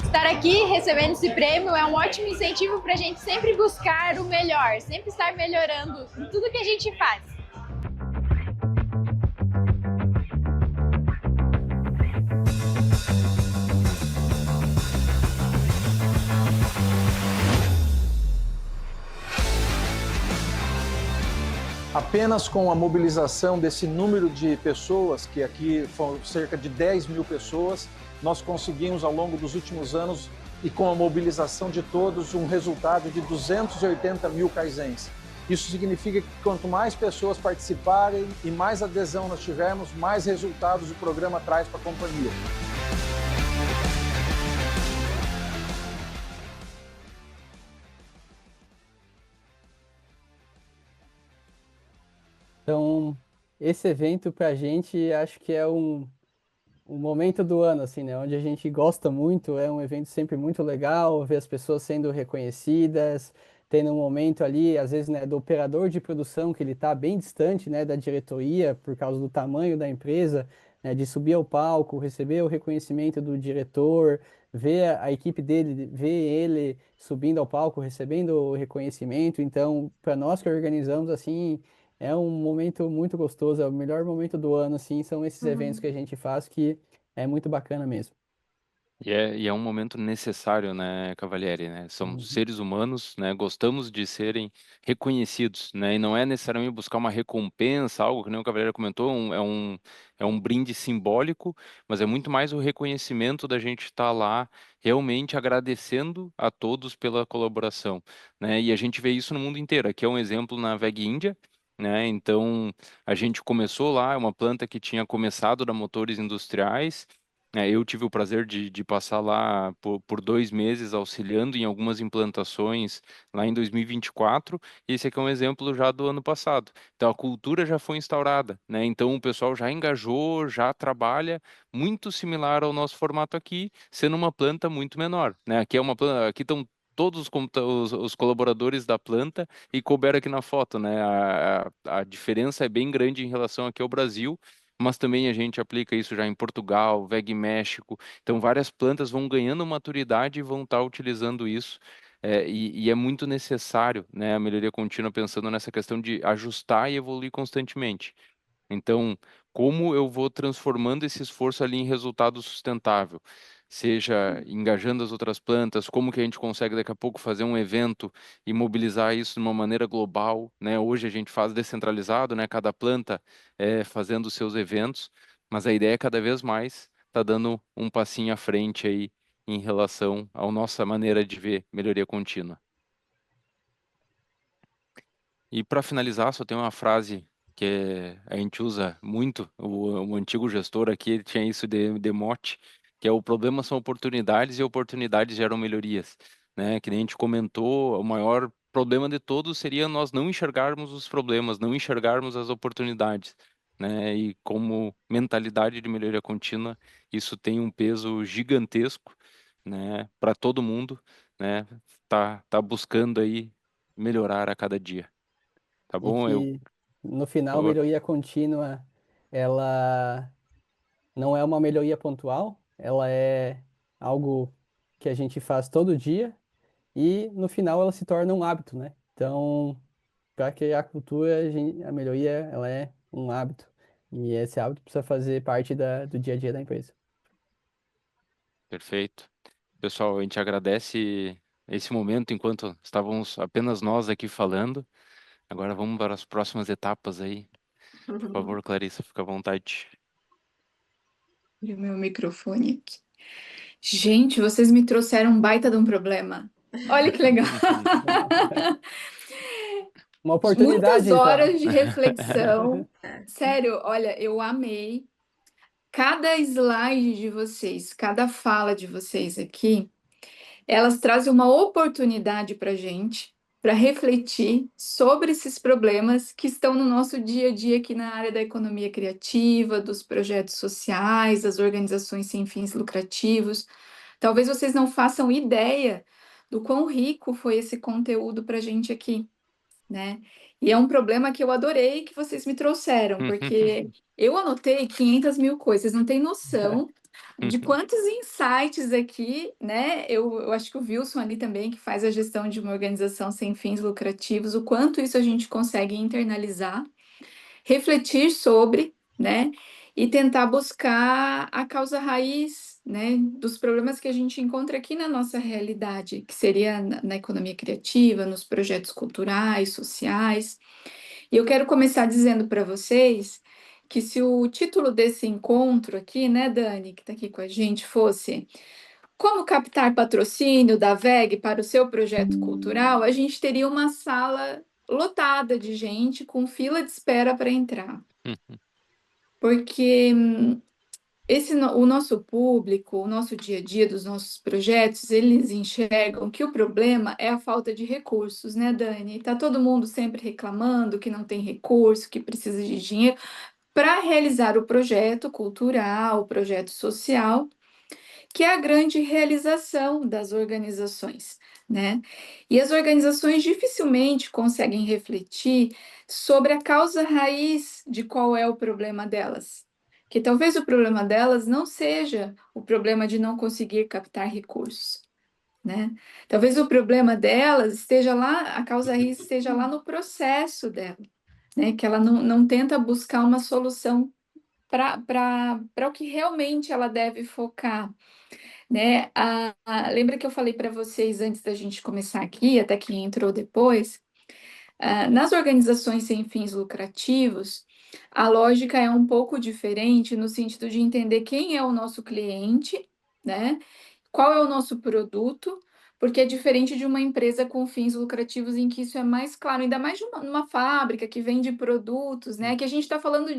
F: Estar aqui recebendo esse prêmio é um ótimo incentivo para a gente sempre buscar o melhor, sempre estar melhorando em tudo que a gente faz.
G: Apenas com a mobilização desse número de pessoas, que aqui foram cerca de 10 mil pessoas, nós conseguimos ao longo dos últimos anos e com a mobilização de todos um resultado de 280 mil Kaizens. Isso significa que quanto mais pessoas participarem e mais adesão nós tivermos, mais resultados o programa traz para a companhia.
B: Então, esse evento para a gente acho que é um momento do ano, assim, né? Onde a gente gosta muito, é um evento sempre muito legal, ver as pessoas sendo reconhecidas, tendo um momento ali, às vezes, né, do operador de produção, que ele está bem distante, né, da diretoria, por causa do tamanho da empresa, né, de subir ao palco, receber o reconhecimento do diretor, ver a equipe dele, ver ele subindo ao palco, recebendo o reconhecimento. Então, para nós que organizamos, assim, é um momento muito gostoso, é o melhor momento do ano, assim, são esses eventos que a gente faz, que é muito bacana mesmo.
A: E é um momento necessário, né, Cavalieri, né? Somos
B: Uhum.
A: seres humanos, né? Gostamos de serem reconhecidos, né? E não é necessariamente buscar uma recompensa, algo que nem o Cavalieri comentou, é um brinde simbólico, mas é muito mais o reconhecimento da gente estar lá realmente agradecendo a todos pela colaboração, né? E a gente vê isso no mundo inteiro. Aqui é um exemplo na VEG Índia, né? Então, a gente começou lá, é uma planta que tinha começado da motores industriais. Eu tive o prazer de passar lá por 2 meses auxiliando em algumas implantações lá em 2024. E esse aqui é um exemplo já do ano passado. Então a cultura já foi instaurada, né? Então o pessoal já engajou, já trabalha muito similar ao nosso formato aqui, sendo uma planta muito menor, né? Aqui é uma planta, aqui estão todos os colaboradores da planta e couberam aqui na foto, né? A diferença é bem grande em relação aqui ao Brasil, mas também a gente aplica isso já em Portugal, VEG México. Então, várias plantas vão ganhando maturidade e vão estar utilizando isso. E é muito necessário, né, a melhoria contínua, pensando nessa questão de ajustar e evoluir constantemente. Então, como eu vou transformando esse esforço ali em resultado sustentável? Seja engajando as outras plantas, como que a gente consegue daqui a pouco fazer um evento e mobilizar isso de uma maneira global, né? Hoje a gente faz descentralizado, né? Cada planta fazendo os seus eventos, mas a ideia é cada vez mais tá dando um passinho à frente aí em relação à nossa maneira de ver melhoria contínua. E para finalizar, só tem uma frase que a gente usa muito, o antigo gestor aqui ele tinha isso de mote, que é: o problema são oportunidades e oportunidades geram melhorias, né? Que nem a gente comentou, o maior problema de todos seria nós não enxergarmos os problemas, não enxergarmos as oportunidades, né? E como mentalidade de melhoria contínua, isso tem um peso gigantesco, né? Para todo mundo, né? Tá buscando aí melhorar a cada dia. Tá
B: E
A: bom?
B: que no final, a
A: Eu-
B: melhoria contínua, ela não é uma melhoria pontual, ela é algo que a gente faz todo dia e no final ela se torna um hábito, né? Então, para criar cultura, a melhoria ela é um hábito e esse hábito precisa fazer parte do dia a dia da empresa.
A: Perfeito. Pessoal, a gente agradece esse momento enquanto estávamos apenas nós aqui falando. Agora vamos para as próximas etapas aí. Por favor, Clarissa, fica à vontade.
H: Abrir o meu microfone aqui. Gente, vocês me trouxeram um baita de um problema. Olha que legal.
B: Uma
H: Muitas
B: oportunidade, então.
H: horas de reflexão. Sério, olha, eu amei cada slide de vocês, cada fala de vocês aqui. Elas trazem uma oportunidade para a gente, para refletir sobre esses problemas que estão no nosso dia a dia aqui na área da economia criativa, dos projetos sociais, das organizações sem fins lucrativos. Talvez vocês não façam ideia do quão rico foi esse conteúdo para a gente aqui, né? E é um problema que eu adorei que vocês me trouxeram, porque eu anotei 500 mil coisas, não tem noção de quantos insights aqui, né? Eu acho que o Wilson ali também, que faz a gestão de uma organização sem fins lucrativos, o quanto isso a gente consegue internalizar, refletir sobre, né? E tentar buscar a causa raiz, né? Dos problemas que a gente encontra aqui na nossa realidade, que seria na economia criativa, nos projetos culturais, sociais. E eu quero começar dizendo para vocês que se o título desse encontro aqui, né, Dani, que está aqui com a gente, fosse Como captar patrocínio da VEG para o seu projeto cultural, a gente teria uma sala lotada de gente com fila de espera para entrar. Porque o nosso público, o nosso dia a dia dos nossos projetos, eles enxergam que o problema é a falta de recursos, né, Dani? Tá todo mundo sempre reclamando que não tem recurso, que precisa de dinheiro para realizar o projeto cultural, o projeto social, que é a grande realização das organizações, né? E as organizações dificilmente conseguem refletir sobre a causa raiz de qual é o problema delas. Que talvez o problema delas não seja o problema de não conseguir captar recursos, né? Talvez o problema delas esteja lá, a causa raiz esteja lá no processo dela, né? Que ela não tenta buscar uma solução para o que realmente ela deve focar, né? Lembra que eu falei para vocês antes da gente começar aqui, até quem entrou depois, nas organizações sem fins lucrativos, a lógica é um pouco diferente no sentido de entender quem é o nosso cliente, né? Qual é o nosso produto, porque é diferente de uma empresa com fins lucrativos em que isso é mais claro, ainda mais de numa fábrica que vende produtos, né? Que a gente está falando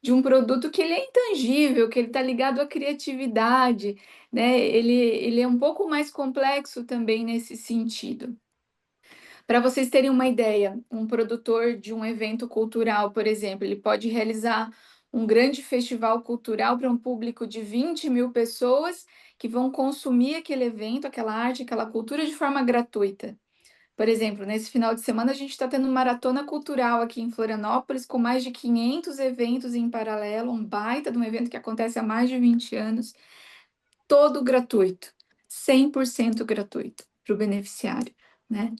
H: de um produto que ele é intangível, que ele está ligado à criatividade, né? Ele é um pouco mais complexo também nesse sentido. Para vocês terem uma ideia, um produtor de um evento cultural, por exemplo, ele pode realizar um grande festival cultural para um público de 20.000 pessoas que vão consumir aquele evento, aquela arte, aquela cultura de forma gratuita. Por exemplo, nesse final de semana a gente está tendo maratona cultural aqui em Florianópolis, com mais de 500 eventos em paralelo, um baita de um evento que acontece há mais de 20 anos, todo gratuito, 100% gratuito para o beneficiário, né?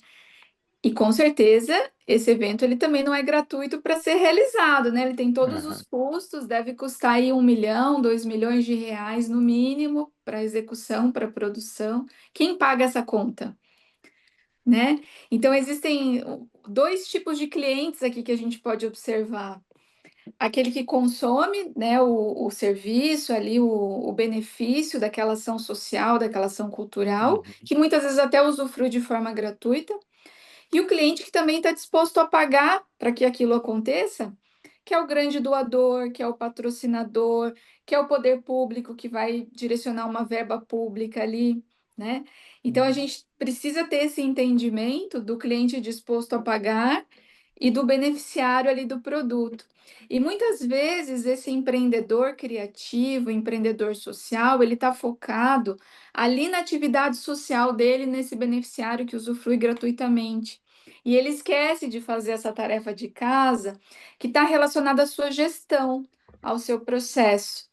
H: E com certeza esse evento ele também não é gratuito para ser realizado, né? Ele tem todos os
A: Aham.
H: custos, deve custar aí 1 milhão, 2 milhões de reais no mínimo para execução, para produção. Quem paga essa conta, né? Então existem dois tipos de clientes aqui que a gente pode observar. Aquele que consome, né, o serviço ali, o benefício daquela ação social, daquela ação cultural,
A: Uhum.
H: que muitas vezes até usufrui de forma gratuita. E o cliente que também está disposto a pagar para que aquilo aconteça, que é o grande doador, que é o patrocinador, que é o poder público que vai direcionar uma verba pública ali, né? Então a gente precisa ter esse entendimento do cliente disposto a pagar e do beneficiário ali do produto. E muitas vezes esse empreendedor criativo, empreendedor social, ele está focado ali na atividade social dele, nesse beneficiário que usufrui gratuitamente. E ele esquece de fazer essa tarefa de casa que está relacionada à sua gestão, ao seu processo.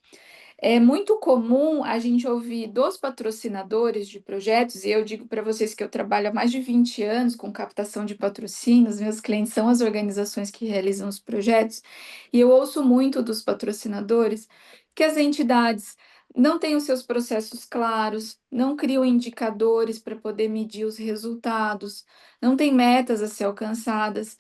H: É muito comum a gente ouvir dos patrocinadores de projetos, e eu digo para vocês que eu trabalho há mais de 20 anos com captação de patrocínios, meus clientes são as organizações que realizam os projetos, e eu ouço muito dos patrocinadores que as entidades não têm os seus processos claros, não criam indicadores para poder medir os resultados, não têm metas a ser alcançadas.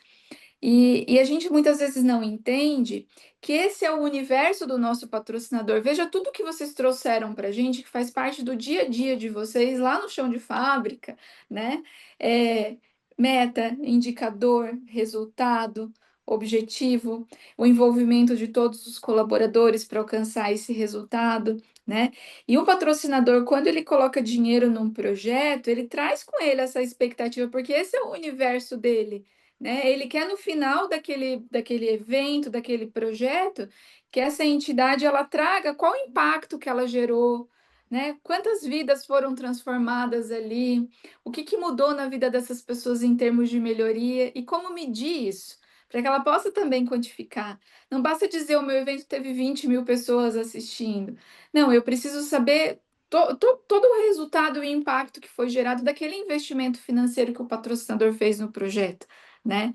H: E a gente muitas vezes não entende que esse é o universo do nosso patrocinador. Veja tudo que vocês trouxeram para a gente, que faz parte do dia a dia de vocês lá no chão de fábrica, né? É, meta, indicador, resultado, objetivo, o envolvimento de todos os colaboradores para alcançar esse resultado, né? E o patrocinador, quando ele coloca dinheiro num projeto, ele traz com ele essa expectativa, porque esse é o universo dele, né? Ele quer no final daquele evento, daquele projeto, que essa entidade ela traga qual o impacto que ela gerou, né? Quantas vidas foram transformadas ali, o que mudou na vida dessas pessoas em termos de melhoria e como medir isso, para que ela possa também quantificar. Não basta dizer o meu evento teve 20.000 pessoas assistindo. Não, eu preciso saber todo o resultado e impacto que foi gerado daquele investimento financeiro que o patrocinador fez no projeto, né?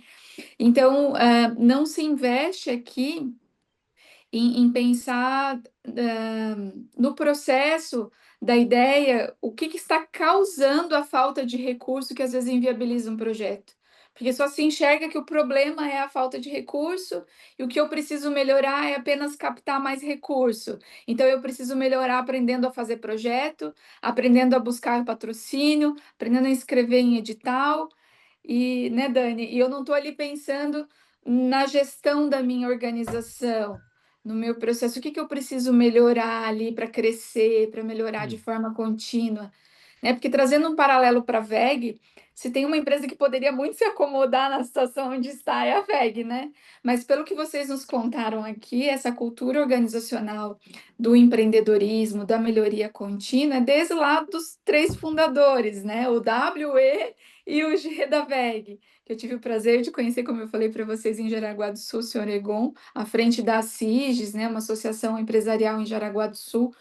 H: Então, não se investe aqui em pensar no processo da ideia, o que está causando a falta de recurso que às vezes inviabiliza um projeto. Porque só se enxerga que o problema é a falta de recurso e o que eu preciso melhorar é apenas captar mais recurso. Então, eu preciso melhorar aprendendo a fazer projeto, aprendendo a buscar patrocínio, aprendendo a escrever em edital. E, né, Dani? E eu não estou ali pensando na gestão da minha organização, no meu processo, o que eu preciso melhorar ali para crescer, para melhorar de
A: Hum.
H: forma contínua, né? Porque trazendo um paralelo para a VEG, se tem uma empresa que poderia muito se acomodar na situação onde está, é a VEG, né? Mas pelo que vocês nos contaram aqui, essa cultura organizacional do empreendedorismo, da melhoria contínua, é desde lá dos 3 fundadores, né? O e o G da VEG, que eu tive o prazer de conhecer, como eu falei para vocês, em Jaraguá do Sul, em Oregon, à frente da CIGES, né, uma associação empresarial em Jaraguá do Sul,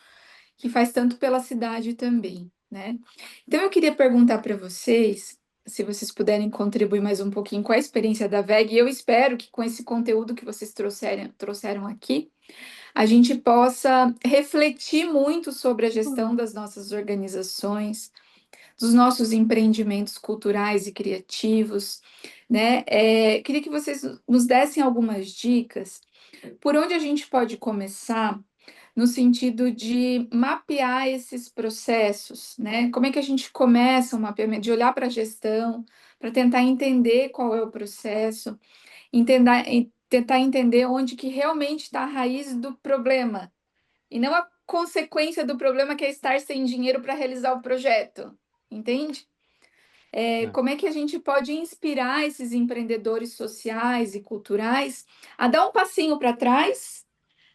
H: que faz tanto pela cidade também, né? Então, eu queria perguntar para vocês, se vocês puderem contribuir mais um pouquinho com a experiência da VEG, e eu espero que com esse conteúdo que vocês trouxeram aqui, a gente possa refletir muito sobre a gestão das nossas organizações, dos nossos empreendimentos culturais e criativos, né? Queria que vocês nos dessem algumas dicas por onde a gente pode começar no sentido de mapear esses processos, né? Como é que a gente começa um mapeamento, de olhar para a gestão, para tentar entender qual é o processo, tentar entender onde que realmente está a raiz do problema, e não a consequência do problema que é estar sem dinheiro para realizar o projeto, entende?
A: É.
H: Como é que a gente pode inspirar esses empreendedores sociais e culturais a dar um passinho para trás,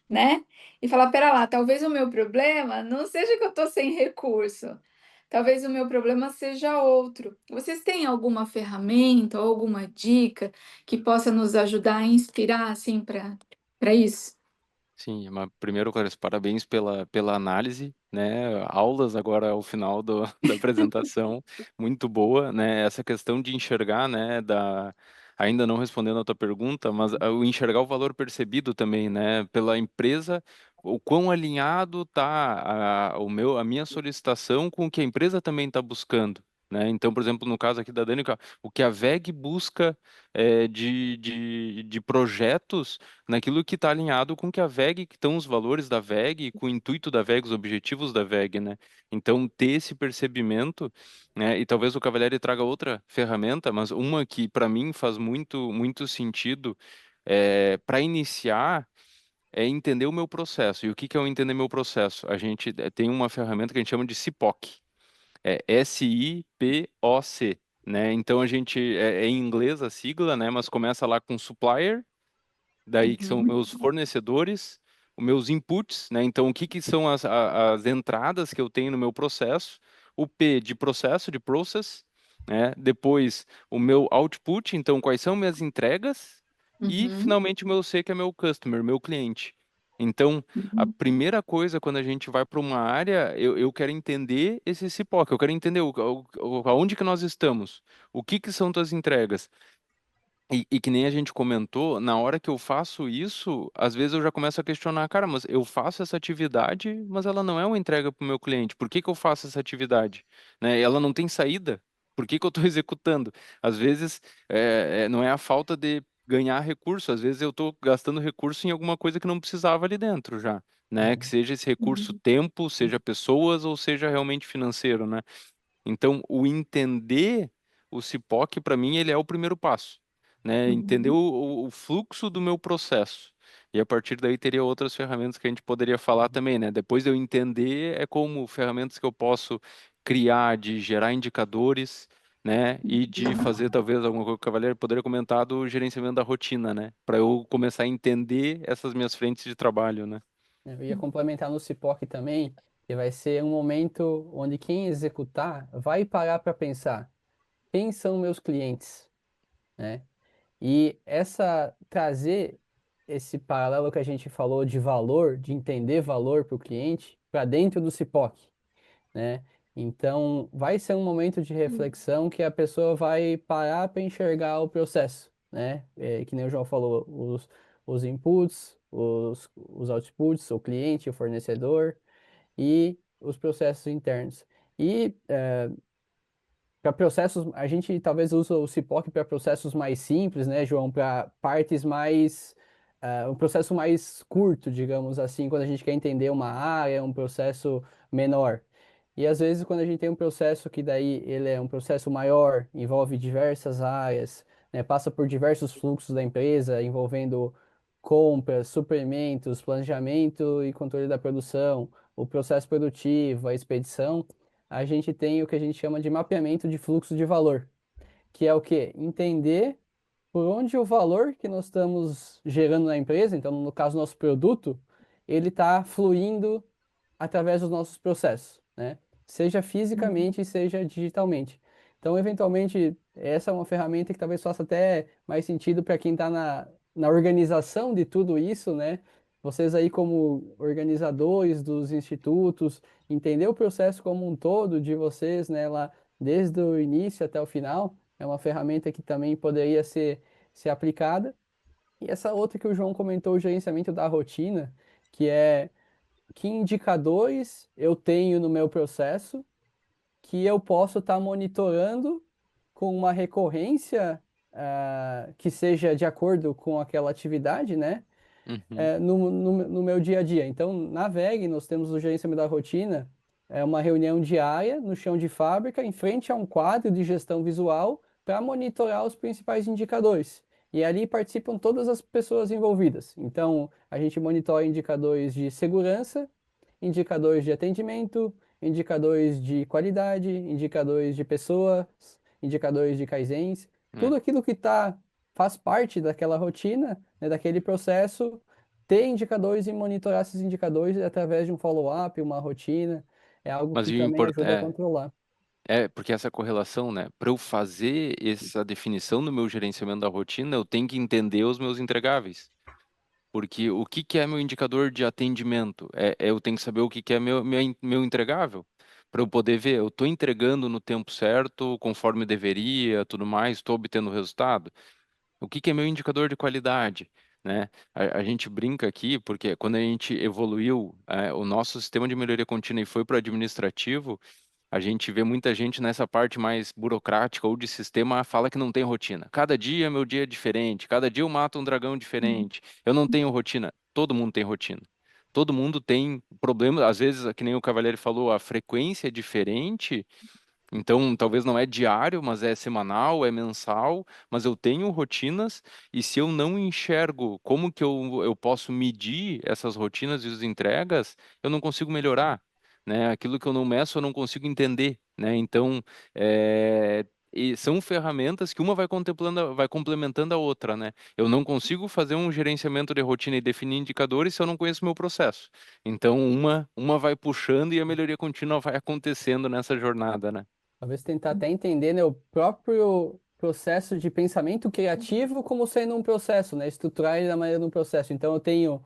H: né? E falar, pera lá, talvez o meu problema não seja que eu estou sem recurso, talvez o meu problema seja outro. Vocês têm alguma ferramenta ou alguma dica que possa nos ajudar a inspirar assim para isso?
A: Sim, primeiro, Clarice, parabéns pela análise, né? Aulas agora ao final da apresentação, muito boa, né? Essa questão de enxergar, né? Ainda não respondendo a tua pergunta, mas o enxergar o valor percebido também, né? Pela empresa, o quão alinhado tá a minha solicitação com o que a empresa também está buscando. Né? Então, por exemplo, no caso aqui da Dani, o que a VEG busca de projetos naquilo que está alinhado com que a VEG, que estão os valores da VEG, com o intuito da VEG, os objetivos da VEG, né? Então, ter esse percebimento, né? E talvez o Cavalieri traga outra ferramenta, mas uma que para mim faz muito sentido para iniciar é entender o meu processo. E o que que é o entender meu processo? A gente tem uma ferramenta que a gente chama de SIPOC, SIPOC, né? Então a gente é em inglês a sigla, né? Mas começa lá com supplier, daí que são
H: Uhum,
A: meus fornecedores, os meus inputs, né? Então, o que que são as entradas que eu tenho no meu processo? O P de processo, de process, né? Depois, o meu output, então, quais são minhas entregas? E,
H: uhum,
A: finalmente, o meu C, que é meu customer, meu cliente. Então, a
H: uhum,
A: primeira coisa, quando a gente vai para uma área, eu quero entender esse CIPOC, eu quero entender aonde que nós estamos, o que que são tuas entregas, e que nem a gente comentou, na hora que eu faço isso, às vezes eu já começo a questionar, cara, mas eu faço essa atividade, mas ela não é uma entrega para o meu cliente. Por que que eu faço essa atividade? Né? Ela não tem saída. Por que que eu estou executando? Às vezes não é a falta de ganhar recurso, às vezes eu estou gastando recurso em alguma coisa que não precisava ali dentro já, né? Que seja esse recurso
H: uhum,
A: tempo, seja pessoas ou seja realmente financeiro, né? Então, o entender o CIPOC, para mim, ele é o primeiro passo, né? Entender
H: uhum,
A: o fluxo do meu processo. E a partir daí teria outras ferramentas que a gente poderia falar também, né? Depois de eu entender, é como ferramentas que eu posso criar, de gerar indicadores, né? E de fazer talvez alguma coisa que o Cavaleiro poderia comentar do gerenciamento da rotina, né? Para eu começar a entender essas minhas frentes de trabalho, né?
B: Eu ia complementar no CIPOC também, que vai ser um momento onde quem executar vai parar para pensar, quem são meus clientes, né? E trazer esse paralelo que a gente falou de valor, de entender valor para o cliente, para dentro do CIPOC, né? Então, vai ser um momento de reflexão que a pessoa vai parar para enxergar o processo, né? Que nem o João falou, os inputs, os outputs, o cliente, o fornecedor e os processos internos. E para processos, a gente talvez use o CIPOC para processos mais simples, né, João? Para partes mais, um processo mais curto, digamos assim, quando a gente quer entender uma área, um processo menor. E às vezes quando a gente tem um processo que daí ele é um processo maior, envolve diversas áreas, né, passa por diversos fluxos da empresa, envolvendo compras, suprimentos, planejamento e controle da produção, o processo produtivo, a expedição, a gente tem o que a gente chama de mapeamento de fluxo de valor, que é o quê? Entender por onde o valor que nós estamos gerando na empresa, então no caso nosso produto, ele está fluindo através dos nossos processos, né? Seja
H: uhum,
B: fisicamente, seja digitalmente. Então, eventualmente, essa é uma ferramenta que talvez faça até mais sentido para quem está na organização de tudo isso, né? Vocês aí como organizadores dos institutos, entender o processo como um todo de vocês, né? Lá desde o início até o final, é uma ferramenta que também poderia ser aplicada. E essa outra que o João comentou, o gerenciamento da rotina, que é que indicadores eu tenho no meu processo que eu posso estar monitorando com uma recorrência que seja de acordo com aquela atividade, né?
A: Uhum.
B: No meu dia a dia. Então, na VEG, nós temos o gerenciamento da rotina, é uma reunião diária no chão de fábrica, em frente a um quadro de gestão visual, para monitorar os principais indicadores. E ali participam todas as pessoas envolvidas. Então, a gente monitora indicadores de segurança, indicadores de atendimento, indicadores de qualidade, indicadores de pessoas, indicadores de kaizens,
A: É.
B: tudo aquilo que faz parte daquela rotina, né, daquele processo, ter indicadores e monitorar esses indicadores através de um follow-up, uma rotina, é algo
A: Mas
B: que
A: o
B: também
A: import...
B: ajuda a controlar.
A: porque essa correlação, né? Para eu fazer essa definição do meu gerenciamento da rotina, eu tenho que entender os meus entregáveis. Porque o que que é meu indicador de atendimento? Eu tenho que saber o que que é meu entregável. Para eu poder ver, eu estou entregando no tempo certo, conforme deveria, tudo mais, estou obtendo resultado. O que que é meu indicador de qualidade? Né? A gente brinca aqui, porque quando a gente evoluiu, o nosso sistema de melhoria contínua e foi para o administrativo, a gente vê muita gente nessa parte mais burocrática ou de sistema fala que não tem rotina. Cada dia meu dia é diferente, cada dia eu mato um dragão diferente. Eu não tenho rotina. Todo mundo tem rotina. Todo mundo tem problema, às vezes, que nem o Cavalieri falou, a frequência é diferente, então talvez não é diário, mas é semanal, é mensal, mas eu tenho rotinas e se eu não enxergo como que eu posso medir essas rotinas e as entregas, eu não consigo melhorar, né? Aquilo que eu não meço, eu não consigo entender, né? Então, e são ferramentas que uma vai contemplando, vai complementando a outra, né? Eu não consigo fazer um gerenciamento de rotina e definir indicadores se eu não conheço meu processo. Então, uma vai puxando e a melhoria contínua vai acontecendo nessa jornada, né?
B: Talvez tentar até entender, né, o próprio processo de pensamento criativo como sendo um processo, né? Estruturar ele da maneira de um processo. Então, eu tenho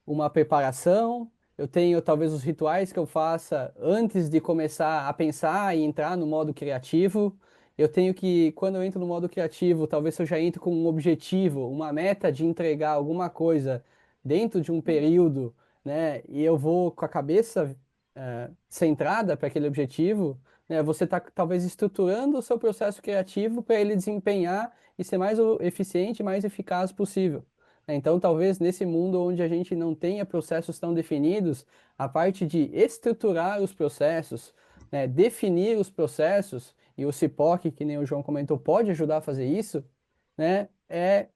B: uma preparação, eu tenho talvez os rituais que eu faça antes de começar a pensar e entrar no modo criativo. Eu tenho que, quando eu entro no modo criativo, talvez eu já entro com um objetivo, uma meta de entregar alguma coisa dentro de um período, né? E eu vou com a cabeça centrada para aquele objetivo, né? Você está talvez estruturando o seu processo criativo para ele desempenhar e ser mais eficiente, mais eficaz possível. Então, talvez nesse mundo onde a gente não tenha processos tão definidos, a parte de estruturar os processos, né, definir os processos, e o CIPOC, que nem o João comentou, pode ajudar a fazer isso, né, é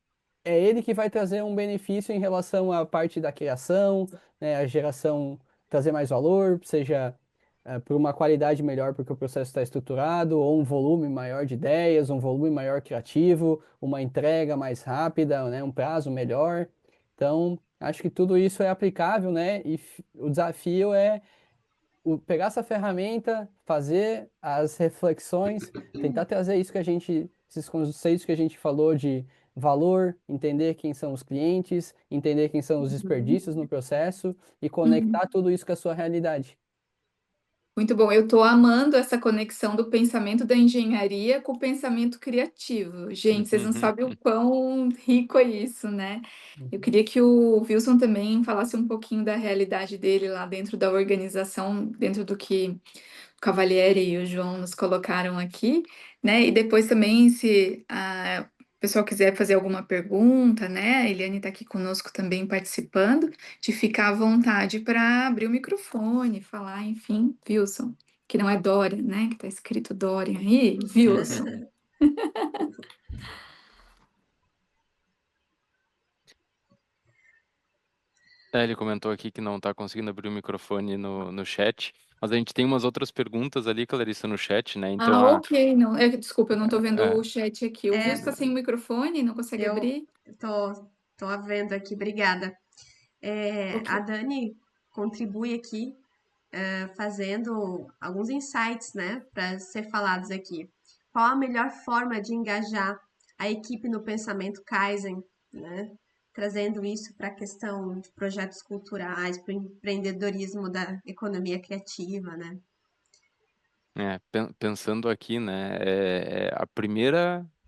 B: ele que vai trazer um benefício em relação à parte da criação, né, a geração, trazer mais valor, seja por uma qualidade melhor porque o processo está estruturado, ou um volume maior de ideias, um volume maior criativo, uma entrega mais rápida, né, um prazo melhor. Então, acho que tudo isso é aplicável, né? E o desafio é pegar essa ferramenta, fazer as reflexões, tentar trazer isso que a gente, esses conceitos que a gente falou de valor, entender quem são os clientes, entender quem são os desperdícios no processo e
H: Uhum.
B: conectar tudo isso com a sua realidade.
H: Muito bom. Eu estou amando essa conexão do pensamento da engenharia com o pensamento criativo. Gente, vocês não sabem o quão rico é isso, né? Eu
B: Uhum.
H: queria que o Wilson também falasse um pouquinho da realidade dele lá dentro da organização, dentro do que o Cavalieri e o João nos colocaram aqui, né? E depois também, se o pessoal quiser fazer alguma pergunta, né? A Eliane está aqui conosco também participando, de ficar à vontade para abrir o microfone, falar, enfim, Wilson, que não é Dorian, né? Que está escrito Dorian aí, Wilson.
A: Ele comentou aqui que não está conseguindo abrir o microfone no chat, mas a gente tem umas outras perguntas ali, Clarissa, no chat, né? Então,
H: Ok, não, desculpa, eu não estou vendo o
A: é,
H: chat aqui. O Wilson está sem o microfone, não consegue
I: Eu
H: abrir?
I: tô vendo aqui, obrigada.
H: Ok.
I: A Dani contribui aqui, fazendo alguns insights, né, para ser falados aqui. Qual a melhor forma de engajar a equipe no pensamento Kaizen, né? Trazendo isso para a questão de projetos culturais, para o empreendedorismo da economia criativa, né?
A: pensando aqui, né?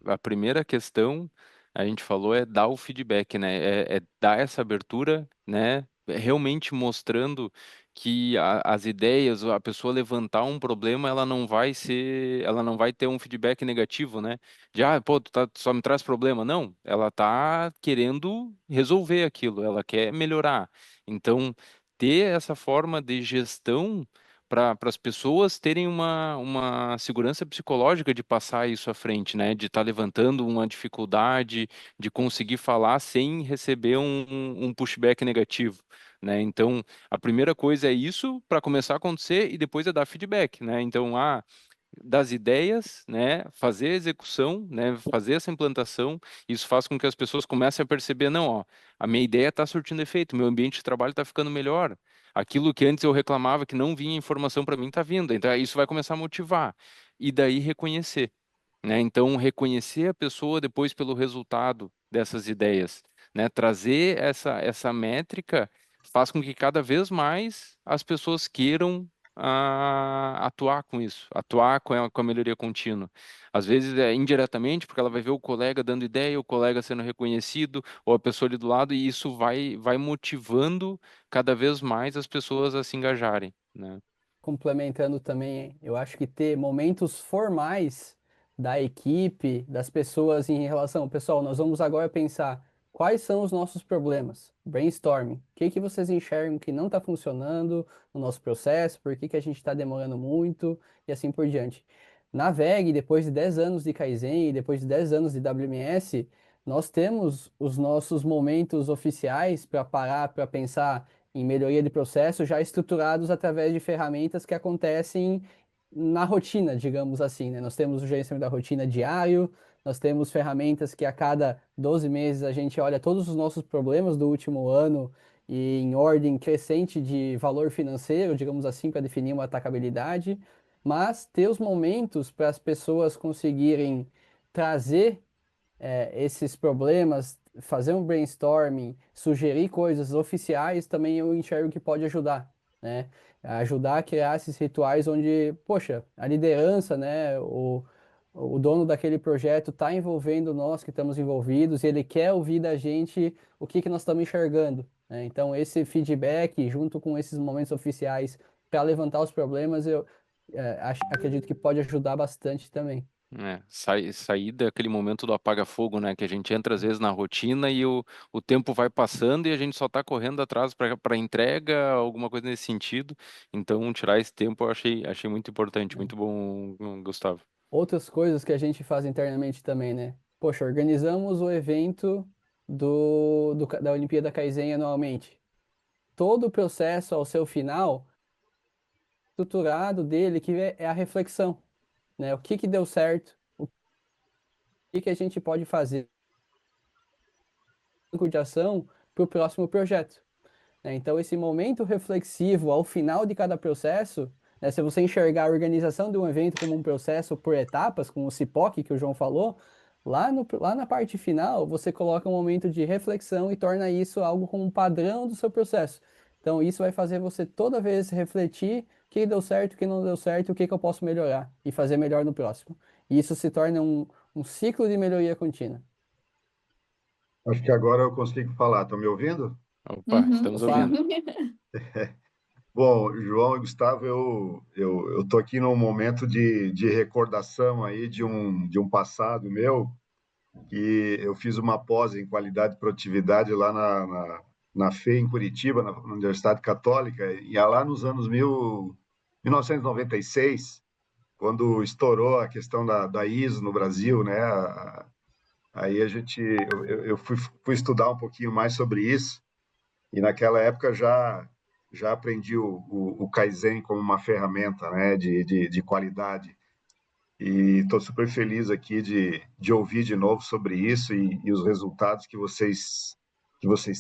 A: A primeira questão a gente falou é dar o feedback, né? É dar essa abertura, né? realmente mostrando que as ideias, a pessoa levantar um problema, ela não vai ter um feedback negativo, né? De, pô, tu só me traz problema. Não, ela tá querendo resolver aquilo, ela quer melhorar. Então, ter essa forma de gestão para as pessoas terem uma segurança psicológica de passar isso à frente, né? De estar levantando uma dificuldade, de conseguir falar sem receber um pushback negativo, né? Então, a primeira coisa é isso para começar a acontecer e depois é dar feedback, né? Então, das ideias, né, fazer a execução, né, fazer essa implantação, isso faz com que as pessoas comecem a perceber, não, ó, a minha ideia está surtindo efeito, meu ambiente de trabalho está ficando melhor, aquilo que antes eu reclamava que não vinha informação para mim está vindo, então isso vai começar a motivar, e daí reconhecer, né, então reconhecer a pessoa depois pelo resultado dessas ideias, né, trazer essa métrica faz com que cada vez mais as pessoas queiram atuar com isso, atuar com a melhoria contínua. Às vezes é indiretamente, porque ela vai ver o colega dando ideia, o colega sendo reconhecido, ou a pessoa ali do lado, e isso vai motivando cada vez mais as pessoas a se engajarem, né?
B: Complementando também, eu acho que ter momentos formais da equipe, das pessoas em relação, pessoal, nós vamos agora pensar quais são os nossos problemas, brainstorming, o que que vocês enxergam que não está funcionando no nosso processo, por que que a gente está demorando muito e assim por diante. Na VEG, depois de 10 anos de Kaizen e depois de 10 anos de WMS, nós temos os nossos momentos oficiais para parar, para pensar em melhoria de processo já estruturados através de ferramentas que acontecem na rotina, digamos assim, né? Nós temos o gerenciamento da rotina diário, nós temos ferramentas que a cada 12 meses a gente olha todos os nossos problemas do último ano e em ordem crescente de valor financeiro, digamos assim, para definir uma atacabilidade, mas ter os momentos para as pessoas conseguirem trazer esses problemas, fazer um brainstorming, sugerir coisas oficiais, também eu enxergo que pode ajudar, né? Ajudar a criar esses rituais onde, poxa, a liderança, né, o dono daquele projeto está envolvendo nós que estamos envolvidos e ele quer ouvir da gente o que que nós estamos enxergando, né? Então, esse feedback, junto com esses momentos oficiais para levantar os problemas, eu acredito que pode ajudar bastante também.
A: Sair daquele momento do apaga-fogo, né? Que a gente entra às vezes na rotina e o tempo vai passando e a gente só está correndo atrás para entrega, alguma coisa nesse sentido. Então, tirar esse tempo eu achei muito importante, muito bom, Gustavo.
B: Outras coisas que a gente faz internamente também, né? Poxa, organizamos o evento da Olimpíada Kaizen anualmente. Todo o processo ao seu final, estruturado dele, que é a reflexão, né? O que que deu certo, o que que a gente pode fazer de ação para o próximo projeto, né? Então, esse momento reflexivo ao final de cada processo, né, se você enxergar a organização de um evento como um processo por etapas, como o CIPOC que o João falou, lá na parte final, você coloca um momento de reflexão e torna isso algo como um padrão do seu processo. Então, isso vai fazer você toda vez refletir o que deu certo, o que não deu certo, o que eu posso melhorar e fazer melhor no próximo. E isso se torna um ciclo de melhoria contínua.
J: Acho que agora eu consigo falar. Estão me ouvindo?
A: Opa, estamos
B: Opa.
A: ouvindo.
J: Bom, João e Gustavo, eu tô aqui num momento de recordação aí de um passado meu, que eu fiz uma pós em qualidade e produtividade lá na FE, em Curitiba, na Universidade Católica, e lá nos anos 1996, quando estourou a questão da ISO no Brasil, né? Aí eu fui estudar um pouquinho mais sobre isso, e naquela época já aprendi o Kaizen como uma ferramenta, né, de qualidade. E estou super feliz aqui de ouvir de novo sobre isso e os resultados que vocês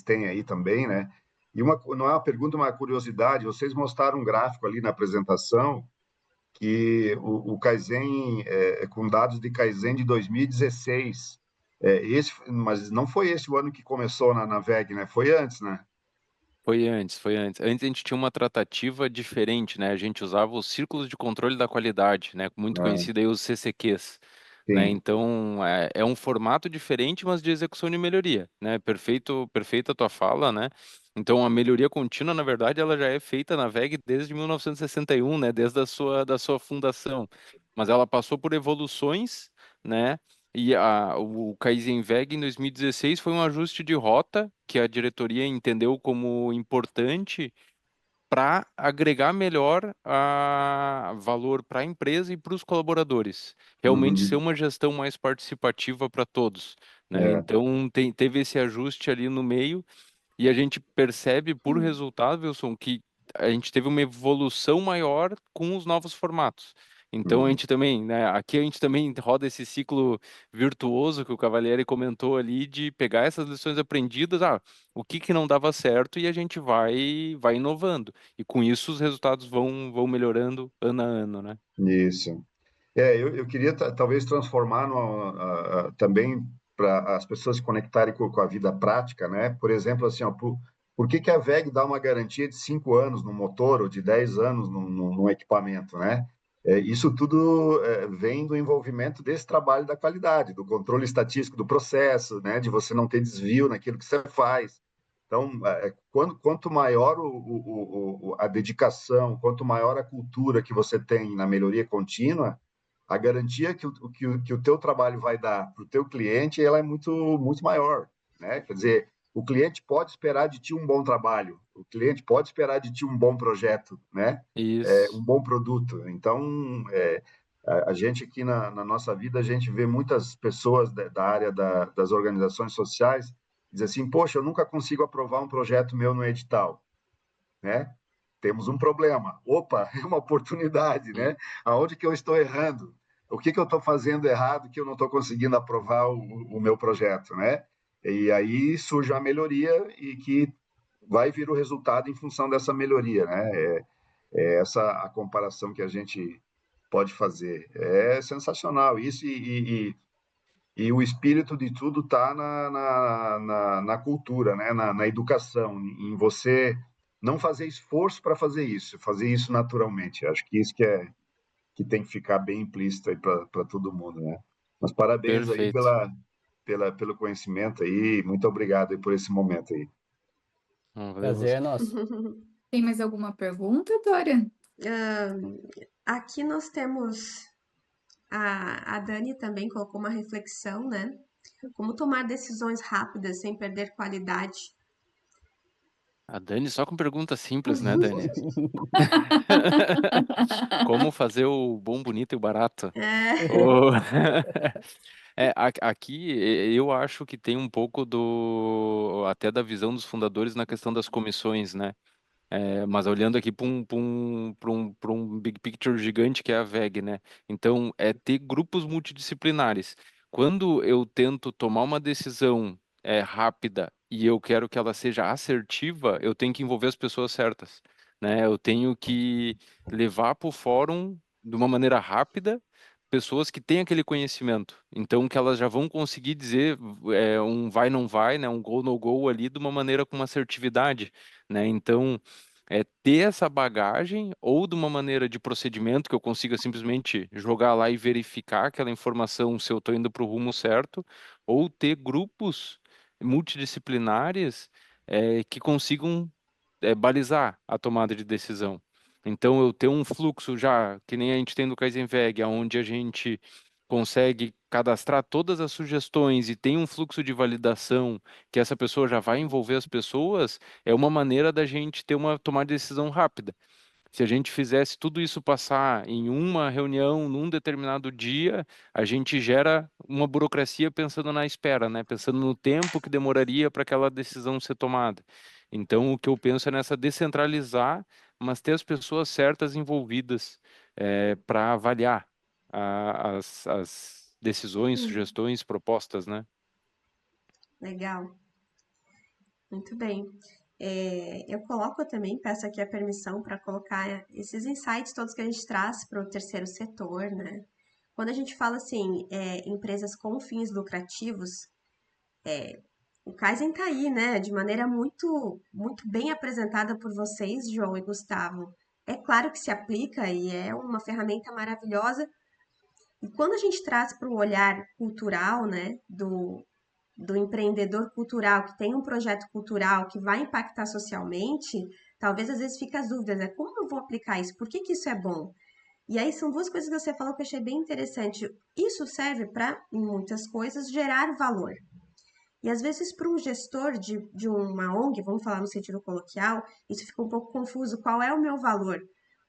J: têm aí também, né? E não é uma pergunta, uma curiosidade, vocês mostraram um gráfico ali na apresentação que o Kaizen, com dados de Kaizen de 2016, mas não foi esse o ano que começou na VEG, né? Foi antes, né?
A: Foi antes, foi antes. Antes a gente tinha uma tratativa diferente, né? A gente usava os círculos de controle da qualidade, né? Muito conhecido aí os CCQs, né?
J: Sim.
A: Então, é um formato diferente, mas de execução de melhoria, né? Perfeita a tua fala, né? Então, a melhoria contínua, na verdade, ela já é feita na VEG desde 1961, né? Desde da sua fundação. Mas ela passou por evoluções, né? E o Kaizen VEG em 2016 foi um ajuste de rota que a diretoria entendeu como importante para agregar melhor valor para a empresa e para os colaboradores. Realmente ser
J: Uhum.
A: uma gestão mais participativa para todos, né?
J: É,
A: Então teve esse ajuste ali no meio e a gente percebe por resultado, Wilson, que a gente teve uma evolução maior com os novos formatos. Então a
J: uhum.
A: gente também, né, aqui a gente também roda esse ciclo virtuoso que o Cavalieri comentou ali de pegar essas lições aprendidas, o que que não dava certo e a gente vai inovando. E com isso os resultados vão melhorando ano a ano, né?
J: Isso. Eu queria talvez transformar também para as pessoas se conectarem com a vida prática, né? Por exemplo, assim, ó, por que a VEG dá uma garantia de 5 anos no motor ou de 10 anos num equipamento, né? Isso tudo vem do envolvimento desse trabalho da qualidade, do controle estatístico do processo, né? De você não ter desvio naquilo que você faz. Então, quanto maior a dedicação, quanto maior a cultura que você tem na melhoria contínua, a garantia que o teu trabalho vai dar para o teu cliente, ela é muito maior, né? Quer dizer, o cliente pode esperar de ti um bom trabalho, o cliente pode esperar de ti um bom projeto, né? Um
A: Isso.
J: bom produto. Então, a gente aqui na nossa vida, a gente vê muitas pessoas da área das organizações sociais dizer assim, poxa, eu nunca consigo aprovar um projeto meu no edital, né? Temos um problema. Opa, é uma oportunidade, né? Aonde que eu estou errando? O que eu estou fazendo errado que eu não estou conseguindo aprovar o meu projeto, né? E aí surge a melhoria e que vai vir o resultado em função dessa melhoria, né? É essa a comparação que a gente pode fazer. É sensacional isso e o espírito de tudo está na cultura, né? Na educação, em você não fazer esforço para fazer isso naturalmente. Acho que isso que tem que ficar bem implícito aí para todo mundo, né? Mas parabéns aí
A: Perfeito.
J: pelo conhecimento aí, muito obrigado aí por esse momento aí.
A: Valeu,
B: Prazer
A: Wilson.
B: é nosso.
H: Tem mais alguma pergunta, Dória?
I: Aqui nós temos a Dani também colocou uma reflexão, né? Como tomar decisões rápidas sem perder qualidade.
A: A Dani só com pergunta simples, né, Dani? Como fazer o bom, bonito e o barato? O- Aqui eu acho que tem um pouco até da visão dos fundadores na questão das comissões, né? Mas olhando aqui para um big picture gigante que é a VEG, né? Então, é ter grupos multidisciplinares. Quando eu tento tomar uma decisão rápida e eu quero que ela seja assertiva, eu tenho que envolver as pessoas certas, né? Eu tenho que levar para o fórum de uma maneira rápida pessoas que têm aquele conhecimento, então que elas já vão conseguir dizer um vai não vai, né? Um go no go ali de uma maneira com uma assertividade, né? Então ter essa bagagem ou de uma maneira de procedimento que eu consiga simplesmente jogar lá e verificar aquela informação se eu estou indo para o rumo certo, ou ter grupos multidisciplinares que consigam balizar a tomada de decisão. Então, eu ter um fluxo já, que nem a gente tem no Kaizenweg, onde a gente consegue cadastrar todas as sugestões e tem um fluxo de validação que essa pessoa já vai envolver as pessoas, é uma maneira da gente ter uma tomada de decisão rápida. Se a gente fizesse tudo isso passar em uma reunião, num determinado dia, a gente gera uma burocracia pensando na espera, né? Pensando no tempo que demoraria para aquela decisão ser tomada. Então, o que eu penso é nessa descentralizar, mas ter as pessoas certas envolvidas para avaliar as decisões, sugestões, propostas, né?
I: Legal, muito bem. Eu coloco também, peço aqui a permissão para colocar esses insights todos que a gente traz para o terceiro setor, né? Quando a gente fala assim, empresas com fins lucrativos, o Kaizen tá aí, né? De maneira muito bem apresentada por vocês, João e Gustavo. É claro que se aplica e é uma ferramenta maravilhosa. E quando a gente traz para o olhar cultural, né, do empreendedor cultural, que tem um projeto cultural que vai impactar socialmente, talvez às vezes fique as dúvidas, né? Como eu vou aplicar isso? Por que que isso é bom? E aí são duas coisas que você falou que eu achei bem interessante. Isso serve para, em muitas coisas, gerar valor. E às vezes para um gestor de uma ONG, vamos falar no sentido coloquial, isso fica um pouco confuso. Qual é o meu valor?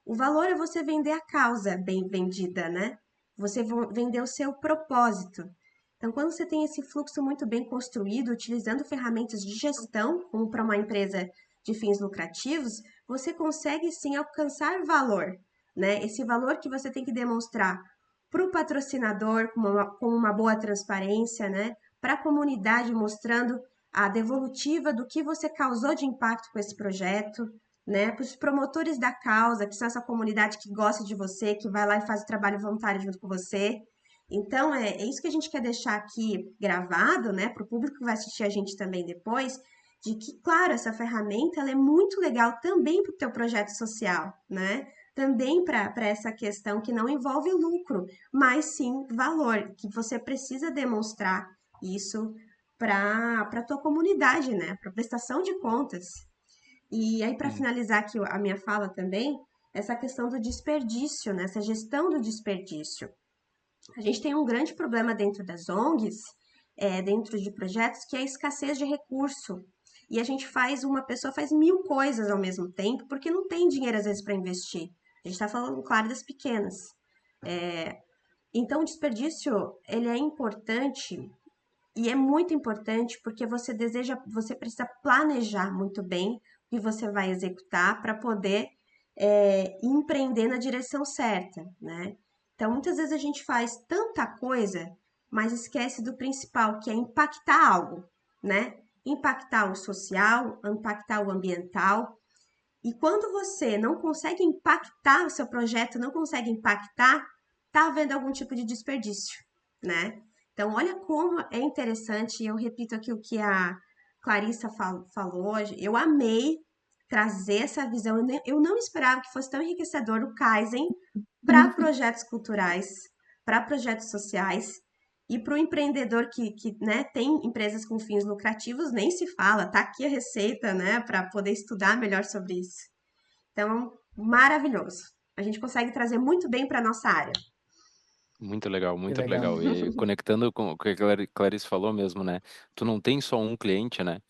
I: O valor é você vender a causa bem vendida, né? Você vender o seu propósito. Então, quando você tem esse fluxo muito bem construído, utilizando ferramentas de gestão, como para uma empresa de fins lucrativos, você consegue sim alcançar valor, né? Esse valor que você tem que demonstrar para o patrocinador com uma boa transparência, né? Para a comunidade mostrando a devolutiva do que você causou de impacto com esse projeto, né? Para os promotores da causa, que são essa comunidade que gosta de você, que vai lá e faz o trabalho voluntário junto com você. Então, é isso que a gente quer deixar aqui gravado, né, para o público que vai assistir a gente também depois, de que, claro, essa ferramenta ela é muito legal também para o teu projeto social, né? Também para essa questão que não envolve lucro, mas sim valor, que você precisa demonstrar isso para a tua comunidade, né? Para prestação de contas. E aí, para finalizar aqui a minha fala também, essa questão do desperdício, né? Essa gestão do desperdício. A gente tem um grande problema dentro das ONGs, dentro de projetos, que é a escassez de recurso. E uma pessoa faz 1000 coisas ao mesmo tempo, porque não tem dinheiro às vezes para investir. A gente está falando, claro, das pequenas. Então, o desperdício, ele é importante, e é muito importante porque você precisa planejar muito bem o que você vai executar para poder empreender na direção certa, né? Então, muitas vezes a gente faz tanta coisa, mas esquece do principal, que é impactar algo, né? Impactar o social, impactar o ambiental. E quando você não consegue impactar o seu projeto, não consegue impactar, tá havendo algum tipo de desperdício, né? Então, olha como é interessante, e eu repito aqui o que a Clarissa falou hoje, eu amei trazer essa visão, eu não esperava que fosse tão enriquecedor o Kaizen para projetos culturais, para projetos sociais, e para o empreendedor que né, tem empresas com fins lucrativos, nem se fala, tá aqui a receita, né, para poder estudar melhor sobre isso. Então, maravilhoso. A gente consegue trazer muito bem para a nossa área.
A: Muito legal, muito
B: legal.
A: legal. E conectando com o que a Clarice falou mesmo, né? Tu não tem só um cliente, né?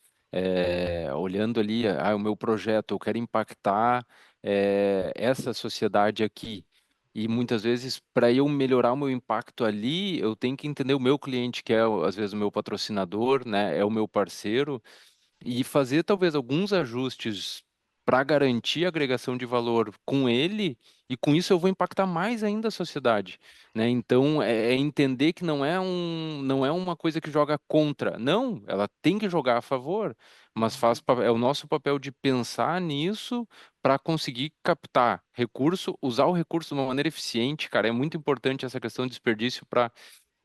A: Olhando ali, o meu projeto, eu quero impactar essa sociedade aqui. E muitas vezes, para eu melhorar o meu impacto ali, eu tenho que entender o meu cliente, que é, às vezes, o meu patrocinador, né? É o meu parceiro e fazer talvez alguns ajustes para garantir a agregação de valor com ele, e com isso eu vou impactar mais ainda a sociedade, né? Então é entender que não é uma coisa que joga contra, não, ela tem que jogar a favor, mas é o nosso papel de pensar nisso para conseguir captar recurso, usar o recurso de uma maneira eficiente, cara, é muito importante essa questão de desperdício para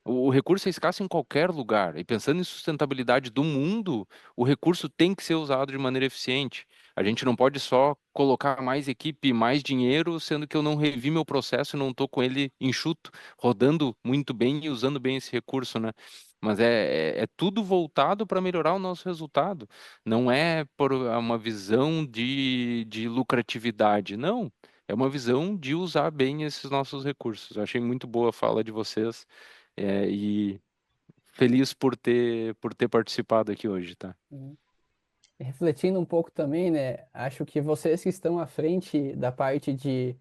A: o recurso é escasso em qualquer lugar, e pensando em sustentabilidade do mundo, o recurso tem que ser usado de maneira eficiente. A gente não pode só colocar mais equipe, mais dinheiro, sendo que eu não revi meu processo e não estou com ele enxuto, rodando muito bem e usando bem esse recurso, né? Mas é tudo voltado para melhorar o nosso resultado. Não é por uma visão de lucratividade, não. É uma visão de usar bem esses nossos recursos. Eu achei muito boa a fala de vocês. E feliz por ter participado aqui hoje, tá?
B: Refletindo um pouco também, né? Acho que vocês que estão à frente da parte de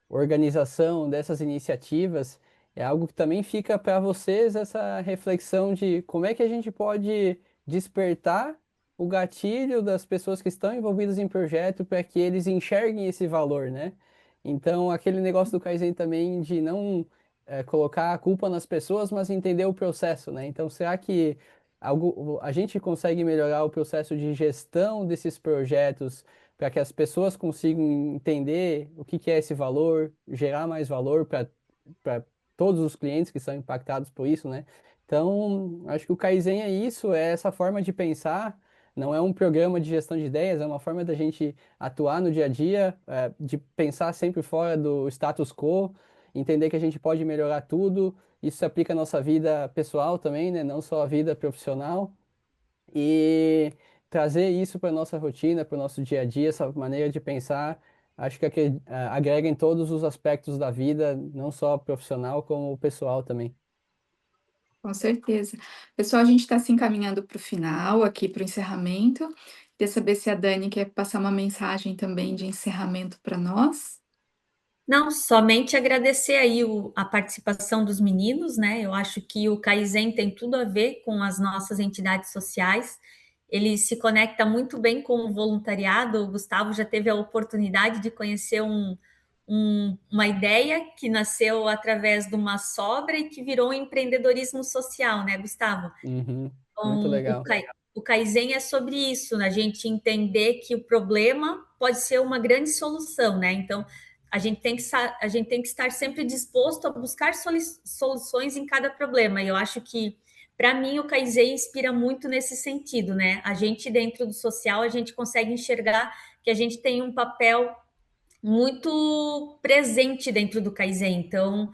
B: organização dessas iniciativas, é algo que também fica para vocês essa reflexão de como é que a gente pode despertar o gatilho das pessoas que estão envolvidas em projeto para que eles enxerguem esse valor, né? Então, aquele negócio do Kaizen também de não colocar a culpa nas pessoas, mas entender o processo, né? Então, será que a gente consegue melhorar o processo de gestão desses projetos para que as pessoas consigam entender o que é esse valor, gerar mais valor para todos os clientes que são impactados por isso, né? Então, acho que o Kaizen é isso, é essa forma de pensar, não é um programa de gestão de ideias, é uma forma da gente atuar no dia a dia, de pensar sempre fora do status quo entender que a gente pode melhorar tudo. Isso se aplica à nossa vida pessoal também, né? Não só a vida profissional. E trazer isso para a nossa rotina, para o nosso dia a dia, essa maneira de pensar, acho que agrega em todos os aspectos da vida, não só profissional, como pessoal também.
H: Com certeza. Pessoal, a gente está se encaminhando para o final, aqui para o encerramento. Queria saber se a Dani quer passar uma mensagem também de encerramento para nós.
K: Não, somente agradecer aí a participação dos meninos, né? Eu acho que o Kaizen tem tudo a ver com as nossas entidades sociais. Ele se conecta muito bem com o voluntariado. O Gustavo já teve a oportunidade de conhecer uma ideia que nasceu através de uma sobra e que virou um empreendedorismo social, né, Gustavo?
B: Uhum, muito
K: Então,
B: legal.
K: o Kaizen é sobre isso, né? A gente entender que o problema pode ser uma grande solução, né? Então, a gente tem que estar sempre disposto a buscar soluções em cada problema. E eu acho que, para mim, o Kaizen inspira muito nesse sentido, né? A gente, dentro do social, a gente consegue enxergar que a gente tem um papel muito presente dentro do Kaizen. Então,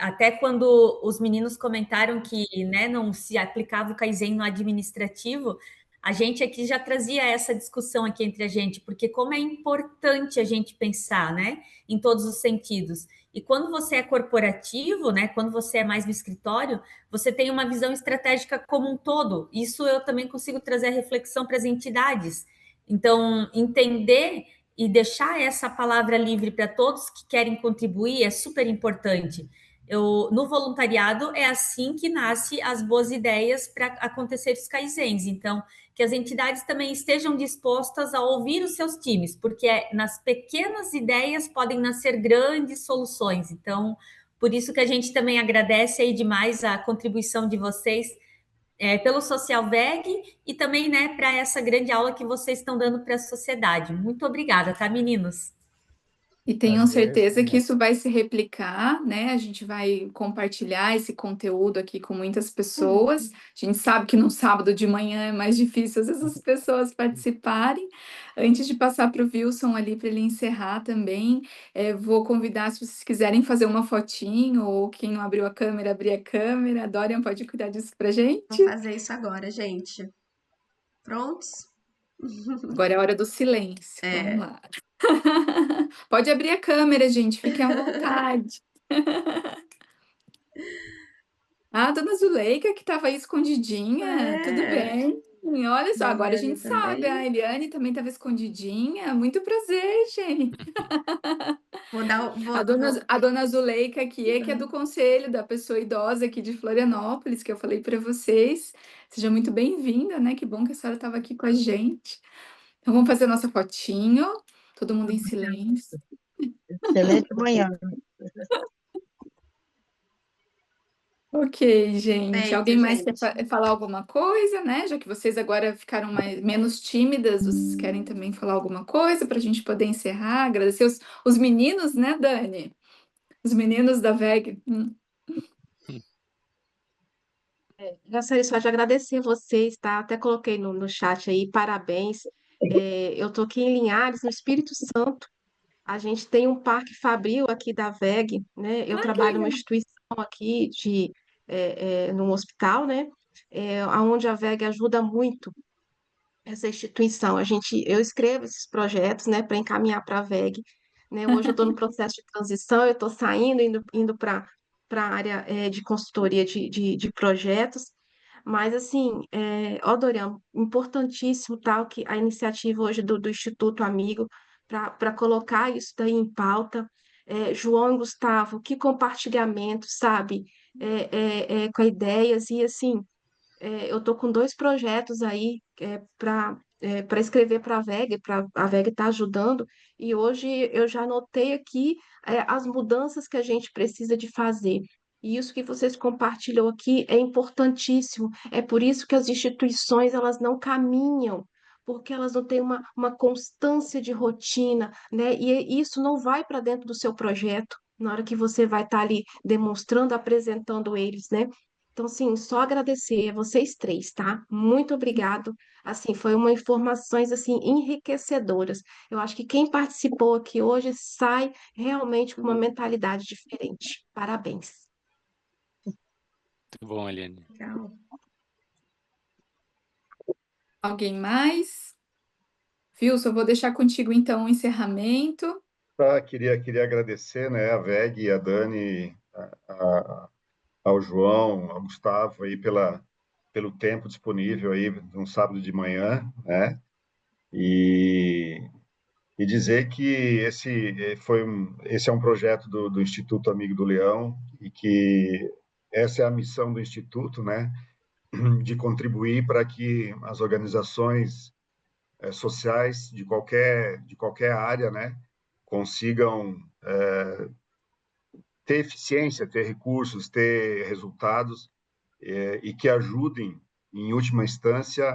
K: até quando os meninos comentaram que, né, não se aplicava o Kaizen no administrativo, a gente aqui já trazia essa discussão aqui entre a gente, porque como é importante a gente pensar, né, em todos os sentidos. E quando você é corporativo, né, quando você é mais do escritório, você tem uma visão estratégica como um todo. Isso eu também consigo trazer a reflexão para as entidades. Então, entender e deixar essa palavra livre para todos que querem contribuir é super importante. No voluntariado é assim que nasce as boas ideias para acontecer os kaizens. Então, que as entidades também estejam dispostas a ouvir os seus times, porque nas pequenas ideias podem nascer grandes soluções. Então, por isso que a gente também agradece aí demais a contribuição de vocês pelo Social VEG e também, né, para essa grande aula que vocês estão dando para a sociedade. Muito obrigada, tá, meninos?
H: E tenham
B: Prazer,
H: certeza que
B: né?
H: isso vai se replicar, né? A gente vai compartilhar esse conteúdo aqui com muitas pessoas. A gente sabe que no sábado de manhã é mais difícil às vezes as pessoas participarem. Antes de passar para o Wilson ali para ele encerrar também, vou convidar, se vocês quiserem fazer uma fotinho, ou quem não abriu a câmera, abrir a câmera. A Dorian pode cuidar disso para gente.
I: Vou fazer isso agora, gente. Prontos?
H: Agora é a hora do silêncio.
I: É.
H: Vamos lá. Pode abrir a câmera, gente. Fiquem à vontade. Ah, a dona Zuleika, que estava aí escondidinha. Tudo bem. Olha só, agora a gente sabe. A Eliane também estava escondidinha. Muito prazer, gente. A dona Zuleika aqui, que é do conselho da pessoa idosa aqui de Florianópolis, que eu falei para vocês. Seja muito bem-vinda, né? Que bom que a senhora estava aqui com a gente. Então, vamos fazer nossa fotinho. Todo mundo em silêncio.
L: Excelente manhã.
H: Ok, gente.
I: Feito,
H: Alguém mais
I: gente.
H: quer falar alguma coisa, né? Já que vocês agora ficaram menos tímidas, vocês querem também falar alguma coisa para a gente poder encerrar? Agradecer os meninos, né, Dani? Os meninos da VEG.
L: Gostaria só de agradecer vocês, tá? Até coloquei no chat aí, parabéns. Eu estou aqui em Linhares, no Espírito Santo. A gente tem um Parque Fabril aqui da VEG, né? Eu trabalho numa instituição aqui num hospital, né? Onde a VEG ajuda muito essa instituição. Eu escrevo esses projetos, né, para encaminhar para a VEG, né? Hoje eu estou no processo de transição, eu estou saindo, indo para a área de consultoria de projetos, mas assim, Dorian, importantíssimo tal que a iniciativa hoje do Instituto Amigo para colocar isso daí em pauta. João e Gustavo, que compartilhamento, sabe? Com ideias e assim eu estou com 2 projetos aí para escrever para a VEG está ajudando, e hoje eu já anotei aqui as mudanças que a gente precisa de fazer. E isso que vocês compartilham aqui é importantíssimo. É por isso que as instituições elas não caminham, porque elas não têm uma constância de rotina, né? E isso não vai para dentro do seu projeto, na hora que você vai estar ali demonstrando, apresentando eles, né? Então, assim, só agradecer a vocês três, tá? Muito obrigado. Assim, foi uma informações assim enriquecedoras. Eu acho que quem participou aqui hoje sai realmente com uma mentalidade diferente. Parabéns.
A: Muito bom, Eliane.
I: Legal.
H: Alguém mais? Wilson, eu vou deixar contigo então o encerramento.
J: Queria agradecer, né, a VEG, a Dani, ao João, ao Gustavo aí pelo tempo disponível aí no sábado de manhã, né? E, e dizer que esse é um projeto do Instituto Amigo do Leão e que essa é a missão do Instituto, né? De contribuir para que as organizações sociais de qualquer área, né? Consigam ter eficiência, ter recursos, ter resultados e que ajudem, em última instância,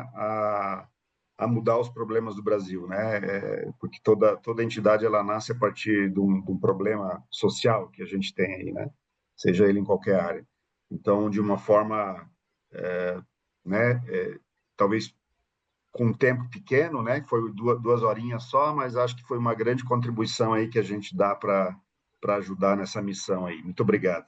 J: a mudar os problemas do Brasil, né? Porque toda entidade ela nasce a partir de um problema social que a gente tem aí, né? Seja ele em qualquer área. Então, de uma forma, né? Talvez com um tempo pequeno, né? Foi duas horinhas só, mas acho que foi uma grande contribuição aí que a gente dá para ajudar nessa missão aí. Muito obrigado.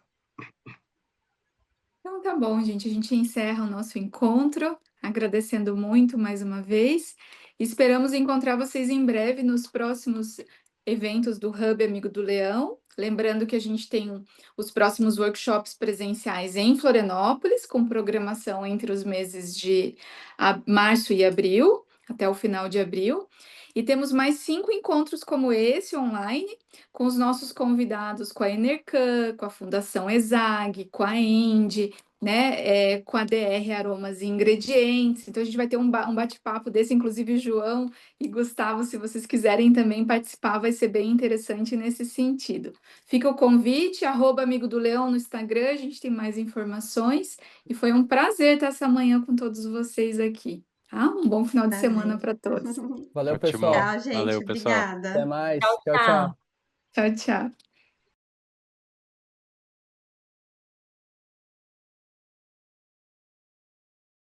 H: Então tá bom, gente. A gente encerra o nosso encontro, agradecendo muito mais uma vez. Esperamos encontrar vocês em breve nos próximos eventos do Hub Amigo do Leão. Lembrando que a gente tem os próximos workshops presenciais em Florianópolis, com programação entre os meses de março e abril, até o final de abril. E temos mais 5 encontros como esse online, com os nossos convidados, com a Enercan, com a Fundação ESAG, com a Endi, né, com a DR Aromas e Ingredientes. Então a gente vai ter um bate-papo desse, inclusive João e Gustavo, se vocês quiserem também participar, vai ser bem interessante nesse sentido. Fica o convite, @Amigo do Leão no Instagram, a gente tem mais informações. E foi um prazer estar essa manhã com todos vocês aqui. Tá? Um bom final de semana para todos.
B: Valeu,
A: Ótimo.
B: pessoal.
I: Tchau, gente.
A: Valeu, pessoal.
B: Até
I: Obrigada.
B: mais.
K: Tchau,
B: Tchau,
K: tchau.
B: tchau.
H: Tchau, tchau.